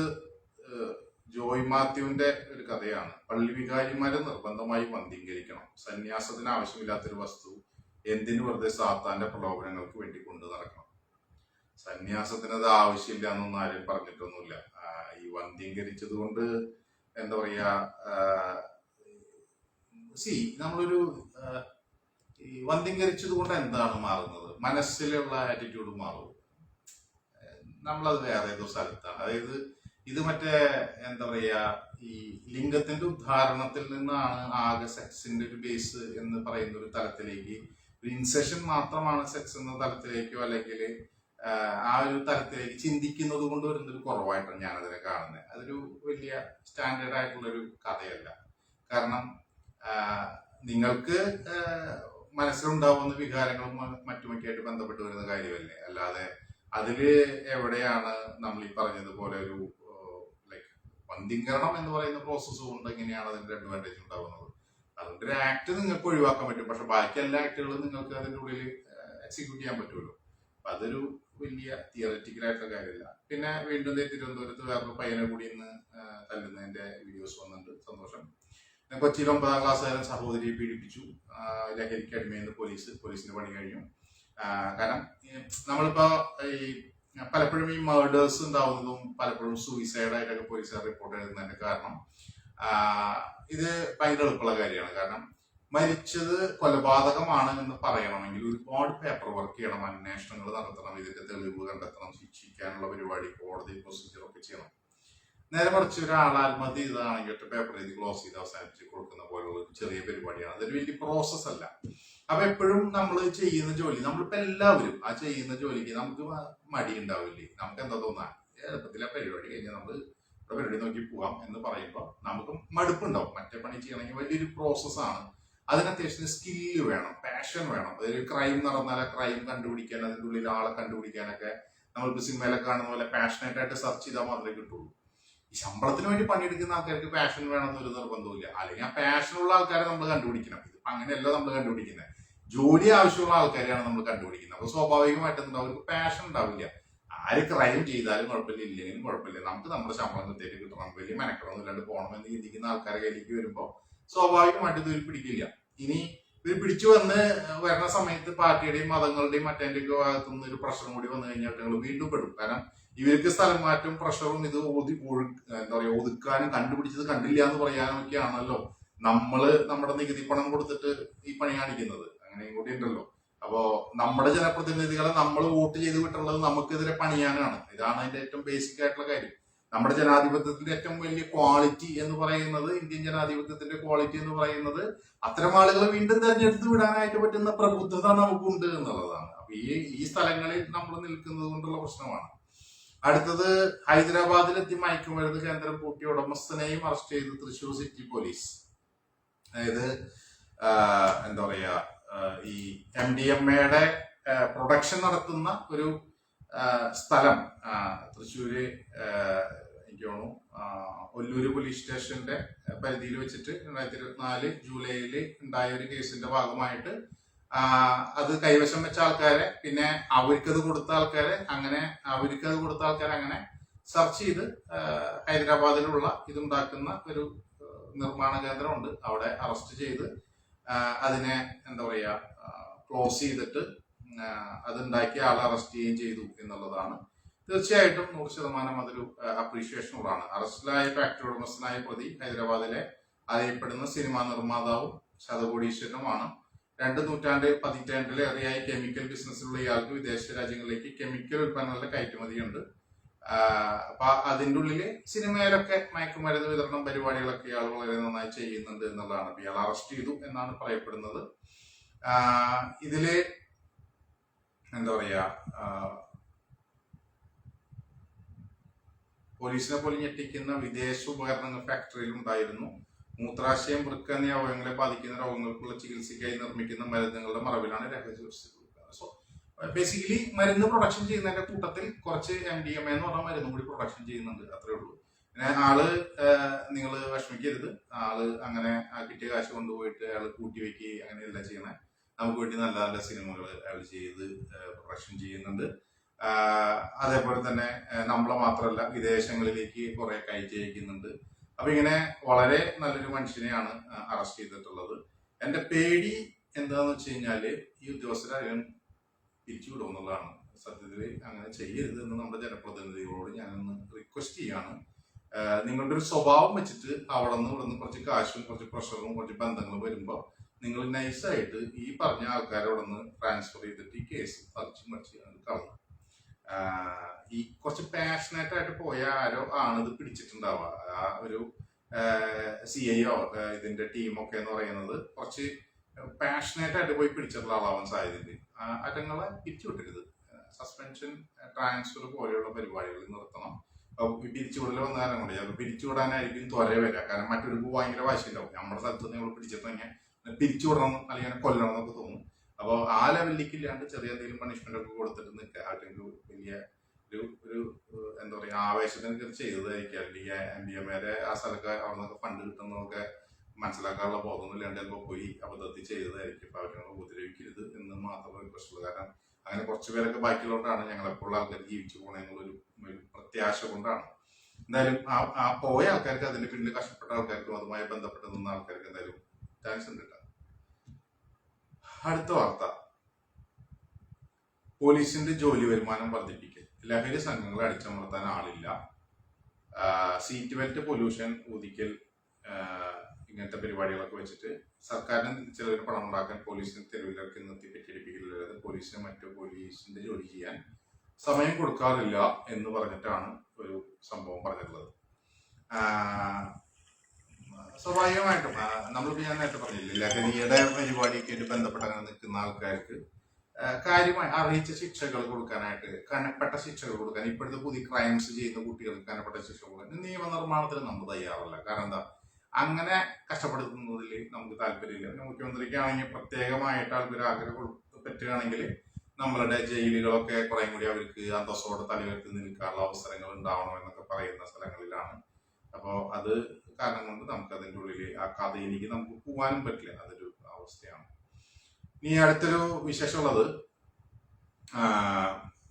S1: ജോയ് മാത്യുവിന്റെ ഒരു കഥയാണ്. പള്ളി വികാരിമാരെ നിർബന്ധമായി വന്ധീകരിക്കണം. സന്യാസത്തിന് ആവശ്യമില്ലാത്തൊരു വസ്തു എന്തിനു വെറുതെ സാത്താന്റെ പ്രലോഭനങ്ങൾക്ക് വേണ്ടി കൊണ്ടു നടക്കണം. സന്യാസത്തിന് അത് ആവശ്യമില്ല എന്നൊന്നും ആരും പറഞ്ഞിട്ടൊന്നുമില്ല. ഈ വന്ധീകരിച്ചത് കൊണ്ട് എന്താ പറയാ, നമ്മളൊരു ഈ വന്ധീകരിച്ചത് കൊണ്ട് എന്താണ് മാറുന്നത്? മനസ്സിലുള്ള ആറ്റിറ്റ്യൂഡ് മാറും. നമ്മളത് വേറെ ഏതോ സ്ഥലത്താണ്. അതായത് ഇത് മറ്റേ എന്താ പറയാ, ഈ ലിംഗത്തിന്റെ ഉദാഹരണത്തിൽ നിന്നാണ് ആകെ സെക്സിന്റെ ഒരു ബേസ് എന്ന് പറയുന്ന ഒരു തലത്തിലേക്ക്, ഒരു ഇൻസെഷൻ മാത്രമാണ് സെക്സ് എന്ന തലത്തിലേക്കോ അല്ലെങ്കിൽ ആ ഒരു തലത്തിലേക്ക് ചിന്തിക്കുന്നത് കൊണ്ട് വരുന്നൊരു കുറവായിട്ടാണ് ഞാനതിനെ കാണുന്നത്. അതൊരു വലിയ സ്റ്റാൻഡേർഡ് ആയിട്ടുള്ളൊരു കഥയല്ല. കാരണം നിങ്ങൾക്ക് മനസ്സിലുണ്ടാവുന്ന വികാരങ്ങളും മറ്റുമൊക്കെയായിട്ട് ബന്ധപ്പെട്ട് വരുന്ന കാര്യമല്ലേ. അല്ലാതെ അതില് എവിടെയാണ് നമ്മൾ ഈ പറഞ്ഞതുപോലെ ഒരു വന്ധീകരണം എന്ന് പറയുന്ന പ്രോസസ്സ് കൊണ്ട് എങ്ങനെയാണ് അതിന്റെ അഡ്വാൻറ്റേജ് ഉണ്ടാവുന്നത്? അതുകൊണ്ട് ഒരു ആക്ട് നിങ്ങൾക്ക് ഒഴിവാക്കാൻ പറ്റും, പക്ഷെ ബാക്കി എല്ലാ ആക്ടുകളും നിങ്ങൾക്ക് അതിന്റെ ഉള്ളിൽ എക്സിക്യൂട്ട് ചെയ്യാൻ പറ്റുമല്ലോ. അപ്പൊ അതൊരു വലിയ തിയററ്റിക്കൽ ആയിട്ടുള്ള കാര്യമില്ല. പിന്നെ വീണ്ടും തിരുവനന്തപുരത്ത് വേറൊരു പയ്യനെ കൂടി ഇന്ന് തല്ലുന്നതിന്റെ വീഡിയോസ് വന്നിട്ടുണ്ട്, സന്തോഷം. കൊച്ചിയിൽ 9ാം ക്ലാസ്സുകാരൻ സഹോദരിയെ പീഡിപ്പിച്ചു, ലഹരിക്ക് അടിമയെന്ന് പോലീസിന്റെ പണി കഴിഞ്ഞു. കാരണം നമ്മളിപ്പോ ഈ പലപ്പോഴും ഈ മേർഡേഴ്സ് ഉണ്ടാവുന്നതും പലപ്പോഴും സൂയിസൈഡ് ആയിട്ടൊക്കെ പോലീസുകാർ റിപ്പോർട്ട് എഴുതുന്നതിന്റെ കാരണം ഇത് ഭയങ്കര എളുപ്പമുള്ള കാര്യമാണ്. കാരണം മരിച്ചത് കൊലപാതകമാണ് എന്ന് പറയണമെങ്കിൽ ഒരുപാട് പേപ്പർ വർക്ക് ചെയ്യണം, അന്വേഷണങ്ങൾ നടത്തണം, ഇതിന്റെ തെളിവ് കണ്ടെത്തണം, ശിക്ഷിക്കാനുള്ള പരിപാടി, കോടതി പ്രൊസീജിയർ ഒക്കെ ചെയ്യണം. നേരെ മറിച്ച് ഒരാൾ ആത്മഹത്യ ചെയ്തതാണെങ്കിൽ ഒറ്റ പേപ്പർ എഴുതി ക്ലോസ് ചെയ്ത് അവസാനിപ്പിച്ച് കൊടുക്കുന്ന പോലുള്ള ചെറിയ പരിപാടിയാണ്. അതൊരു വലിയ പ്രോസസ് അല്ല. അപ്പൊ എപ്പോഴും നമ്മൾ ചെയ്യുന്ന ജോലി, നമ്മളിപ്പോ എല്ലാവരും ആ ചെയ്യുന്ന ജോലിക്ക് നമുക്ക് മടി ഉണ്ടാവില്ലേ? നമുക്ക് എന്താ തോന്നാ, എളുപ്പത്തിലെ പരിപാടി കഴിഞ്ഞാൽ നമ്മൾ പരിപാടി നോക്കി പോവാം എന്ന് പറയുമ്പോൾ നമുക്ക് മടുപ്പുണ്ടാവും. മറ്റേ പണി ചെയ്യണമെങ്കിൽ വലിയൊരു പ്രോസസ്സാണ്. അതിന് അത്യാവശ്യം സ്കില്ല് വേണം, പാഷൻ വേണം. അതൊരു ക്രൈം നടന്നാൽ ആ ക്രൈം കണ്ടുപിടിക്കാൻ, അതിൻ്റെ ഉള്ളിൽ ആളെ കണ്ടുപിടിക്കാനൊക്കെ നമ്മളിപ്പോ സിനിമയിലൊക്കെ കാണുന്ന പോലെ പാഷനേറ്റ് ആയിട്ട് സെർച്ച് ചെയ്താൽ മാത്രമേ കിട്ടുള്ളൂ. ഈ ശമ്പളത്തിന് വേണ്ടി പണിയെടുക്കുന്ന ആൾക്കാർക്ക് പാഷൻ വേണമെന്നൊരു നിർബന്ധമില്ല. അല്ലെങ്കിൽ ആ പാഷനുള്ള ആൾക്കാരെ നമ്മൾ കണ്ടുപിടിക്കണം. ഇതിപ്പോ അങ്ങനെയല്ല നമ്മൾ കണ്ടുപിടിക്കുന്നത്, ജോലി ആവശ്യമുള്ള ആൾക്കാരെയാണ് നമ്മൾ കണ്ടുപിടിക്കുന്നത്. അപ്പൊ സ്വാഭാവികമായിട്ടും അവർക്ക് പാഷൻ ഉണ്ടാവില്ല. ആര് ക്രൈം ചെയ്താലും കുഴപ്പമില്ല, ഇല്ലെങ്കിലും കുഴപ്പമില്ല, നമുക്ക് നമ്മുടെ ശമ്പളം കൃത്യമായിട്ട് കിട്ടണം, വലിയ മെനക്കെടൊന്നും ഇല്ലാണ്ട് പോകണമെന്ന് ചിന്തിക്കുന്ന ആൾക്കാരെ കയ്യിലേക്ക് വരുമ്പോൾ സ്വാഭാവികമായിട്ട് ഇവർ പിടിക്കില്ല. ഇനി ഇവർ പിടിച്ചു വരുന്ന സമയത്ത് പാർട്ടിയുടെയും മതങ്ങളുടെയും മറ്റേന്റെയൊക്കെ ഭാഗത്തു നിന്ന് ഒരു പ്രഷറും കൂടി വന്നു കഴിഞ്ഞാൽ നിങ്ങൾ വീണ്ടും പെടും. കാരണം ഇവർക്ക് സ്ഥലം മാറ്റം, പ്രഷറും ഇത് എന്താ പറയാ, ഒതുക്കാനും കണ്ടുപിടിച്ചത് കണ്ടില്ല എന്ന് പറയാനും ഒക്കെ ആണല്ലോ നമ്മള് നമ്മുടെ നികുതി പണം കൊടുത്തിട്ട് ഈ പണി കാണിക്കുന്നത്. അങ്ങനെയും കൂടി ഉണ്ടല്ലോ. അപ്പോ നമ്മുടെ ജനപ്രതിനിധികളെ നമ്മൾ വോട്ട് ചെയ്ത് വിട്ടുള്ളത് നമുക്കെതിരെ പണിയാനാണ്. ഇതാണ് അതിന്റെ ഏറ്റവും ബേസിക് ആയിട്ടുള്ള കാര്യം. നമ്മുടെ ജനാധിപത്യത്തിന്റെ ഏറ്റവും വലിയ ക്വാളിറ്റി എന്ന് പറയുന്നത്, ഇന്ത്യൻ ജനാധിപത്യത്തിന്റെ ക്വാളിറ്റി എന്ന് പറയുന്നത് അത്തരം ആളുകളെ വീണ്ടും തെരഞ്ഞെടുത്ത് വിടാനായിട്ട് പറ്റുന്ന പ്രബുദ്ധത നമുക്കുണ്ട് എന്നുള്ളതാണ്. അപ്പൊ ഈ സ്ഥലങ്ങളിൽ നമ്മൾ നിൽക്കുന്നത് കൊണ്ടുള്ള പ്രശ്നമാണ്. അടുത്തത്, ഹൈദരാബാദിലെത്തി മയക്കുമരുന്ന് കേന്ദ്രം പൂട്ടിയ ഉടമസ്ഥനെയും അറസ്റ്റ് ചെയ്ത് തൃശൂർ സിറ്റി പോലീസ്. അതായത് എന്താ പറയാ, ഈ MDMA പ്രൊഡക്ഷൻ നടത്തുന്ന ഒരു സ്ഥലം തൃശ്ശൂര്, എനിക്ക് തോന്നുന്നു ഒല്ലൂര് പോലീസ് സ്റ്റേഷന്റെ പരിധിയിൽ വെച്ചിട്ട് 2024 ജൂലൈയിൽ ഉണ്ടായ ഒരു കേസിന്റെ ഭാഗമായിട്ട് അത് കൈവശം വെച്ച ആൾക്കാരെ, പിന്നെ അവർക്കത് കൊടുത്ത ആൾക്കാരെ അങ്ങനെ സെർച്ച് ചെയ്ത് ഹൈദരാബാദിലുള്ള ഇതുണ്ടാക്കുന്ന ഒരു നിർമ്മാണ കേന്ദ്രമുണ്ട്, അവിടെ അറസ്റ്റ് ചെയ്ത് അതിനെ എന്താ പറയാ ക്ലോസ് ചെയ്തിട്ട് അതുണ്ടാക്കിയ ആളെ അറസ്റ്റ് ചെയ്യുകയും ചെയ്തു എന്നുള്ളതാണ്. തീർച്ചയായിട്ടും 100% അതൊരു അപ്രീഷിയേഷൻ ഉള്ളതാണ്. അറസ്റ്റിലായ ഫാക്ടറി ഉടമസ്ഥനായ പ്രതി ഹൈദരാബാദിലെ അറിയപ്പെടുന്ന സിനിമാ നിർമ്മാതാവും ശതകോടീശ്വരനുമാണ്. 2 പതിറ്റാണ്ടിലേറെയായി കെമിക്കൽ ബിസിനസ്സിലുള്ള ഇയാൾക്ക് വിദേശ രാജ്യങ്ങളിലേക്ക് കെമിക്കൽ ഉൽപ്പന്നങ്ങളുടെ കയറ്റുമതിയുണ്ട്. അപ്പൊ അതിൻ്റെ ഉള്ളില് സിനിമയിലൊക്കെ മയക്കുമരുന്ന് വിതരണം പരിപാടികളൊക്കെ ഇയാൾ വളരെ നന്നായി ചെയ്യുന്നുണ്ട് എന്നുള്ളതാണ്. ഇയാൾ അറസ്റ്റ് ചെയ്തു എന്നാണ് പറയപ്പെടുന്നത്. ഇതില് എന്താ പറയാ, പോലീസിനെ പോലും ഞെട്ടിക്കുന്ന വിദേശ ഉപകരണങ്ങൾ ഫാക്ടറിയിൽ ഉണ്ടായിരുന്നു. മൂത്രാശയം, വൃക്ക എന്നീ അവയവങ്ങളെ ബാധിക്കുന്ന രോഗങ്ങൾക്കുള്ള ചികിത്സയ്ക്കായി നിർമ്മിക്കുന്ന മരുന്നുകളുടെ മറവിലാണ് രഹസ്യ. സോ ബേസിക്കലി മരുന്ന് പ്രൊഡക്ഷൻ ചെയ്യുന്നതിന്റെ കൂട്ടത്തിൽ കുറച്ച് MDMA എന്ന് പറഞ്ഞ മരുന്നും കൂടി പ്രൊഡക്ഷൻ ചെയ്യുന്നുണ്ട്, അത്രേ ഉള്ളൂ. പിന്നെ ആള് നിങ്ങൾ വിഷമിക്കരുത്, ആള് അങ്ങനെ കിട്ടിയ കാശ് കൊണ്ടുപോയിട്ട് അയാൾ കൂട്ടി വെക്കുക അങ്ങനെയല്ല ചെയ്യണേ. നമുക്ക് വേണ്ടി നല്ല നല്ല സിനിമകൾ അയാൾ ചെയ്ത് പ്രൊഡക്ഷൻ ചെയ്യുന്നുണ്ട്. അതേപോലെ തന്നെ നമ്മളെ മാത്രമല്ല വിദേശങ്ങളിലേക്ക് കുറെ കയറ്റി അയക്കുന്നുണ്ട്. അപ്പൊ ഇങ്ങനെ വളരെ നല്ലൊരു മനുഷ്യനെയാണ് അറസ്റ്റ് ചെയ്തിട്ടുള്ളത്. എന്റെ പേടി എന്താന്ന് വെച്ച് കഴിഞ്ഞാല് ഈ ഉദ്യോഗസ്ഥരായാലും പിരിച്ചുവിടും എന്നുള്ളതാണ്. സത്യത്തിൽ അങ്ങനെ ചെയ്യരുത് എന്ന് നമ്മുടെ ജനപ്രതിനിധികളോട് ഞാനൊന്ന് റിക്വസ്റ്റ് ചെയ്യാണ്. നിങ്ങളുടെ ഒരു സ്വഭാവം വെച്ചിട്ട് അവിടെ നിന്ന് കുറച്ച് കാശും കുറച്ച് പ്രഷറും കുറച്ച് ബന്ധങ്ങളും വരുമ്പോൾ നിങ്ങൾ നൈസായിട്ട് ഈ പറഞ്ഞ ആൾക്കാരോടൊന്ന് ട്രാൻസ്ഫർ ചെയ്തിട്ട് ഈ കേസ് മറിച്ച് കളഞ്ഞു. ഈ കുറച്ച് പാഷനേറ്റ് ആയിട്ട് പോയ ആരോ ആണ് ഇത് പിടിച്ചിട്ടുണ്ടാവുക. ആ ഒരു CIO ഇതിന്റെ ടീമൊക്കെ എന്ന് പറയുന്നത് കുറച്ച് പാഷനേറ്റ് ആയിട്ട് പോയി പിടിച്ചിട്ടുള്ള ആളാവാൻ സാധ്യതയുണ്ട്. അറ്റങ്ങളെ പിരിച്ചുവിട്ടരുത്. സസ്പെൻഷൻ, ട്രാൻസ്ഫർ പോലെയുള്ള പരിപാടികൾ നിർത്തണം. പിരിച്ചുവിടൽ വന്ന കാരണം കൊണ്ട് ചിലപ്പോൾ പിരിച്ചുവിടാനായിരിക്കും ത്വര വരിക. കാരണം മറ്റൊരു ഭയങ്കര വാശിയുണ്ടാവും. നമ്മുടെ സ്ഥലത്ത് നിങ്ങൾ പിടിച്ചിട്ടുണ്ടെങ്കിൽ പിരിച്ചുവിടണം അല്ലെങ്കിൽ കൊല്ലണം എന്നൊക്കെ തോന്നും. അപ്പോൾ ആ ലെവലിലേക്ക് ഇല്ലാണ്ട് ചെറിയ എന്തെങ്കിലും പണിഷ്മെന്റ് ഒക്കെ കൊടുത്തിട്ട് നിൽക്കുക. അവർക്ക് വലിയ ഒരു എന്താ പറയുക ആവേശത്തിന് ചെയ്തതായിരിക്കും. അല്ലെങ്കിൽ MDMA ആ സ്ഥലത്ത് അവിടെ നിന്നൊക്കെ ഫണ്ട് കിട്ടുന്നതൊക്കെ മനസ്സിലാക്കാനുള്ള ബോധമൊന്നും ഇല്ലാണ്ട് ചിലപ്പോൾ പോയി അബദ്ധത്തിൽ ചെയ്തതായിരിക്കും. അപ്പൊ അവരെ ഉപദ്രവിക്കരുത് എന്ന് മാത്രമേ റിക്വസ്റ്റ് ഉള്ളൂ. കാരണം അങ്ങനെ കുറച്ച് പേരൊക്കെ ബാക്കിയുള്ളതുകൊണ്ടാണ് ഞങ്ങളെപ്പോഴുള്ള ആൾക്കാർ ജീവിച്ചു പോകണമെന്നുള്ളൊരു പ്രത്യാശ കൊണ്ടാണ്. എന്തായാലും ആ പോയ ആൾക്കാർക്ക്, അതിന്റെ പിന്നിൽ കഷ്ടപ്പെട്ട ആൾക്കാർക്കും അതുമായി ബന്ധപ്പെട്ട് നിന്ന ആൾക്കാർക്ക് എന്തായാലും ചാൻസ് ഉണ്ട്. അടുത്ത വാർത്ത, പോലീസിന്റെ ജോലി വരുമാനം വർദ്ധിപ്പിക്കൽ. ലഹരി സംഘങ്ങളെ അടിച്ചമർത്താൻ ആളില്ല. സീറ്റ് ബെൽറ്റ്, പൊല്യൂഷൻ, ഊതിക്കൽ, ഇങ്ങനത്തെ പരിപാടികളൊക്കെ വെച്ചിട്ട് സർക്കാരിന് ചിലർ പണം ഉണ്ടാക്കാൻ പോലീസിന് തെരുവിലൊക്കെ നിർത്തി പെറ്റിടിപ്പിക്കലുള്ളത്. പോലീസിന്റെ ജോലി ചെയ്യാൻ സമയം കൊടുക്കാറില്ല എന്ന് പറഞ്ഞിട്ടാണ് ഒരു സംഭവം പറഞ്ഞിട്ടുള്ളത്. സ്വാഭാവികമായിട്ടും നമ്മളിപ്പോൾ ഞാൻ നേരത്തെ പറഞ്ഞില്ലേ, ലഹരിയുടെ പരിപാടിയൊക്കെ ആയിട്ട് ബന്ധപ്പെട്ട് അങ്ങനെ നിൽക്കുന്ന ആൾക്കാർക്ക് കാര്യമായി അറിയിച്ച ശിക്ഷകൾ കൊടുക്കാനായിട്ട്, കനപ്പെട്ട ശിക്ഷകൾ കൊടുക്കാൻ, ഇപ്പോഴത്തെ പുതിയ ക്രൈംസ് ചെയ്യുന്ന കുട്ടികൾക്ക് കനപ്പെട്ട ശിക്ഷ കൊടുക്കാൻ നിയമനിർമ്മാണത്തിന് നമ്മൾ തയ്യാറല്ല. കാരണം എന്താ, അങ്ങനെ കഷ്ടപ്പെടുത്തുന്നതിൽ നമുക്ക് താല്പര്യമില്ല. പിന്നെ മുഖ്യമന്ത്രിക്കാണെങ്കിൽ പ്രത്യേകമായിട്ട് ആൾക്കാർ ആഗ്രഹം പറ്റുകയാണെങ്കിൽ നമ്മളുടെ ജയിലുകളൊക്കെ കുറെ കൂടി അവർക്ക് അന്തസ്സോടെ തലയുയർത്തി നിൽക്കാനുള്ള അവസരങ്ങൾ ഉണ്ടാവണം എന്നൊക്കെ പറയുന്ന സ്ഥലങ്ങളിലാണ്. അപ്പോൾ അത് കാരണം കൊണ്ട് നമുക്ക് അതിൻ്റെ ഉള്ളിൽ ആ കഥയിലേക്ക് നമുക്ക് പോകാനും പറ്റില്ല. അതൊരു അവസ്ഥയാണ്. ഇനി അടുത്തൊരു വിശേഷമുള്ളത്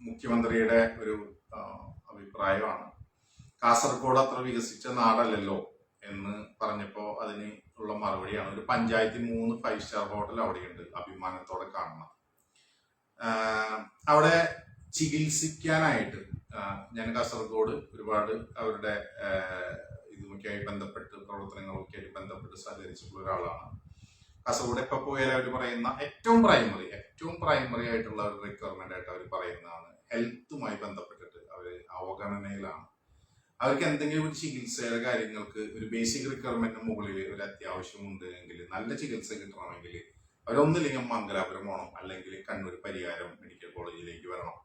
S1: മുഖ്യമന്ത്രിയുടെ ഒരു അഭിപ്രായമാണ്. കാസർഗോഡ് അത്ര വികസിച്ച നാടല്ലല്ലോ എന്ന് പറഞ്ഞപ്പോൾ അതിന് ഉള്ള മറുപടിയാണ്. ഒരു പഞ്ചായത്തിൽ 3 5 സ്റ്റാർ ഹോട്ടൽ അവിടെയുണ്ട്, അഭിമാനത്തോടെ കാണണം. അവിടെ ചികിത്സിക്കാനായിട്ട് ഞാൻ കാസർഗോഡ് ഒരുപാട് അവരുടെ ഇതുമൊക്കെയായി ബന്ധപ്പെട്ട് പ്രവർത്തനങ്ങളൊക്കെ ആയിട്ട് ബന്ധപ്പെട്ട് സഹകരിച്ചിട്ടുള്ള ഒരാളാണ്. കാസർഗോഡ് എപ്പോൾ പോയാലും അവർ പറയുന്ന ഏറ്റവും പ്രൈമറി ആയിട്ടുള്ള ഒരു റിക്വയർമെന്റ് ആയിട്ട് അവർ പറയുന്നതാണ് ഹെൽത്തുമായി ബന്ധപ്പെട്ടിട്ട് അവർ അവഗണനയിലാണ്. അവർക്ക് എന്തെങ്കിലും ഒരു ചികിത്സയുടെ കാര്യങ്ങൾക്ക് ഒരു ബേസിക് റിക്വയർമെന്റിന് മുകളിൽ ഒരു അത്യാവശ്യമുണ്ട് എങ്കിൽ, നല്ല ചികിത്സ കിട്ടണമെങ്കിൽ അവരൊന്നില്ലെങ്കിൽ മംഗലാപുരം പോകണം, അല്ലെങ്കിൽ കണ്ണൂർ പരിയാരം മെഡിക്കൽ കോളേജിലേക്ക് വരണം.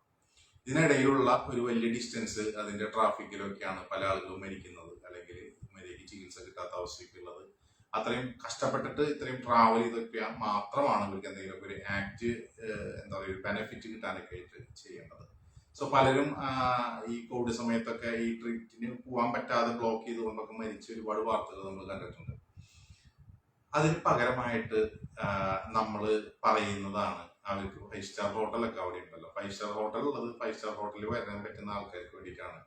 S1: ഇതിനിടയിലുള്ള ഒരു വലിയ ഡിസ്റ്റൻസ്, അതിന്റെ ട്രാഫിക്കിലൊക്കെയാണ് പല ആളുകളും മരിക്കുന്നത്, അല്ലെങ്കിൽ മര്യാദയ്ക്ക് ചികിത്സ കിട്ടാത്ത അവസ്ഥയ്ക്കുള്ളത്. അത്രയും കഷ്ടപ്പെട്ടിട്ട് ഇത്രയും ട്രാവൽ ചെയ്തൊക്കെ മാത്രമാണ് ഇവർക്ക് എന്തെങ്കിലും ഒരു ആക്ട് എന്താ പറയുക ഒരു ബെനിഫിറ്റ് കിട്ടാനൊക്കെ ആയിട്ട് ചെയ്യേണ്ടത്. സോ പലരും ഈ കോവിഡ് സമയത്തൊക്കെ ഈ ട്രീറ്റിന് പോകാൻ പറ്റാതെ ബ്ലോക്ക് ചെയ്തുകൊണ്ടൊക്കെ മരിച്ച ഒരുപാട് വാർത്തകൾ നമ്മൾ കണ്ടിട്ടുണ്ട്. അതിന് പകരമായിട്ട് നമ്മൾ പറയുന്നതാണ് അവർക്ക് 5 സ്റ്റാർ ഹോട്ടലൊക്കെ അവിടെ ഉണ്ടല്ലോ. 5 സ്റ്റാർ ഹോട്ടൽ ഉള്ളത് 5 സ്റ്റാർ ഹോട്ടലിൽ വരാൻ പറ്റുന്ന ആൾക്കാർക്ക് വേണ്ടിയിട്ടാണ്.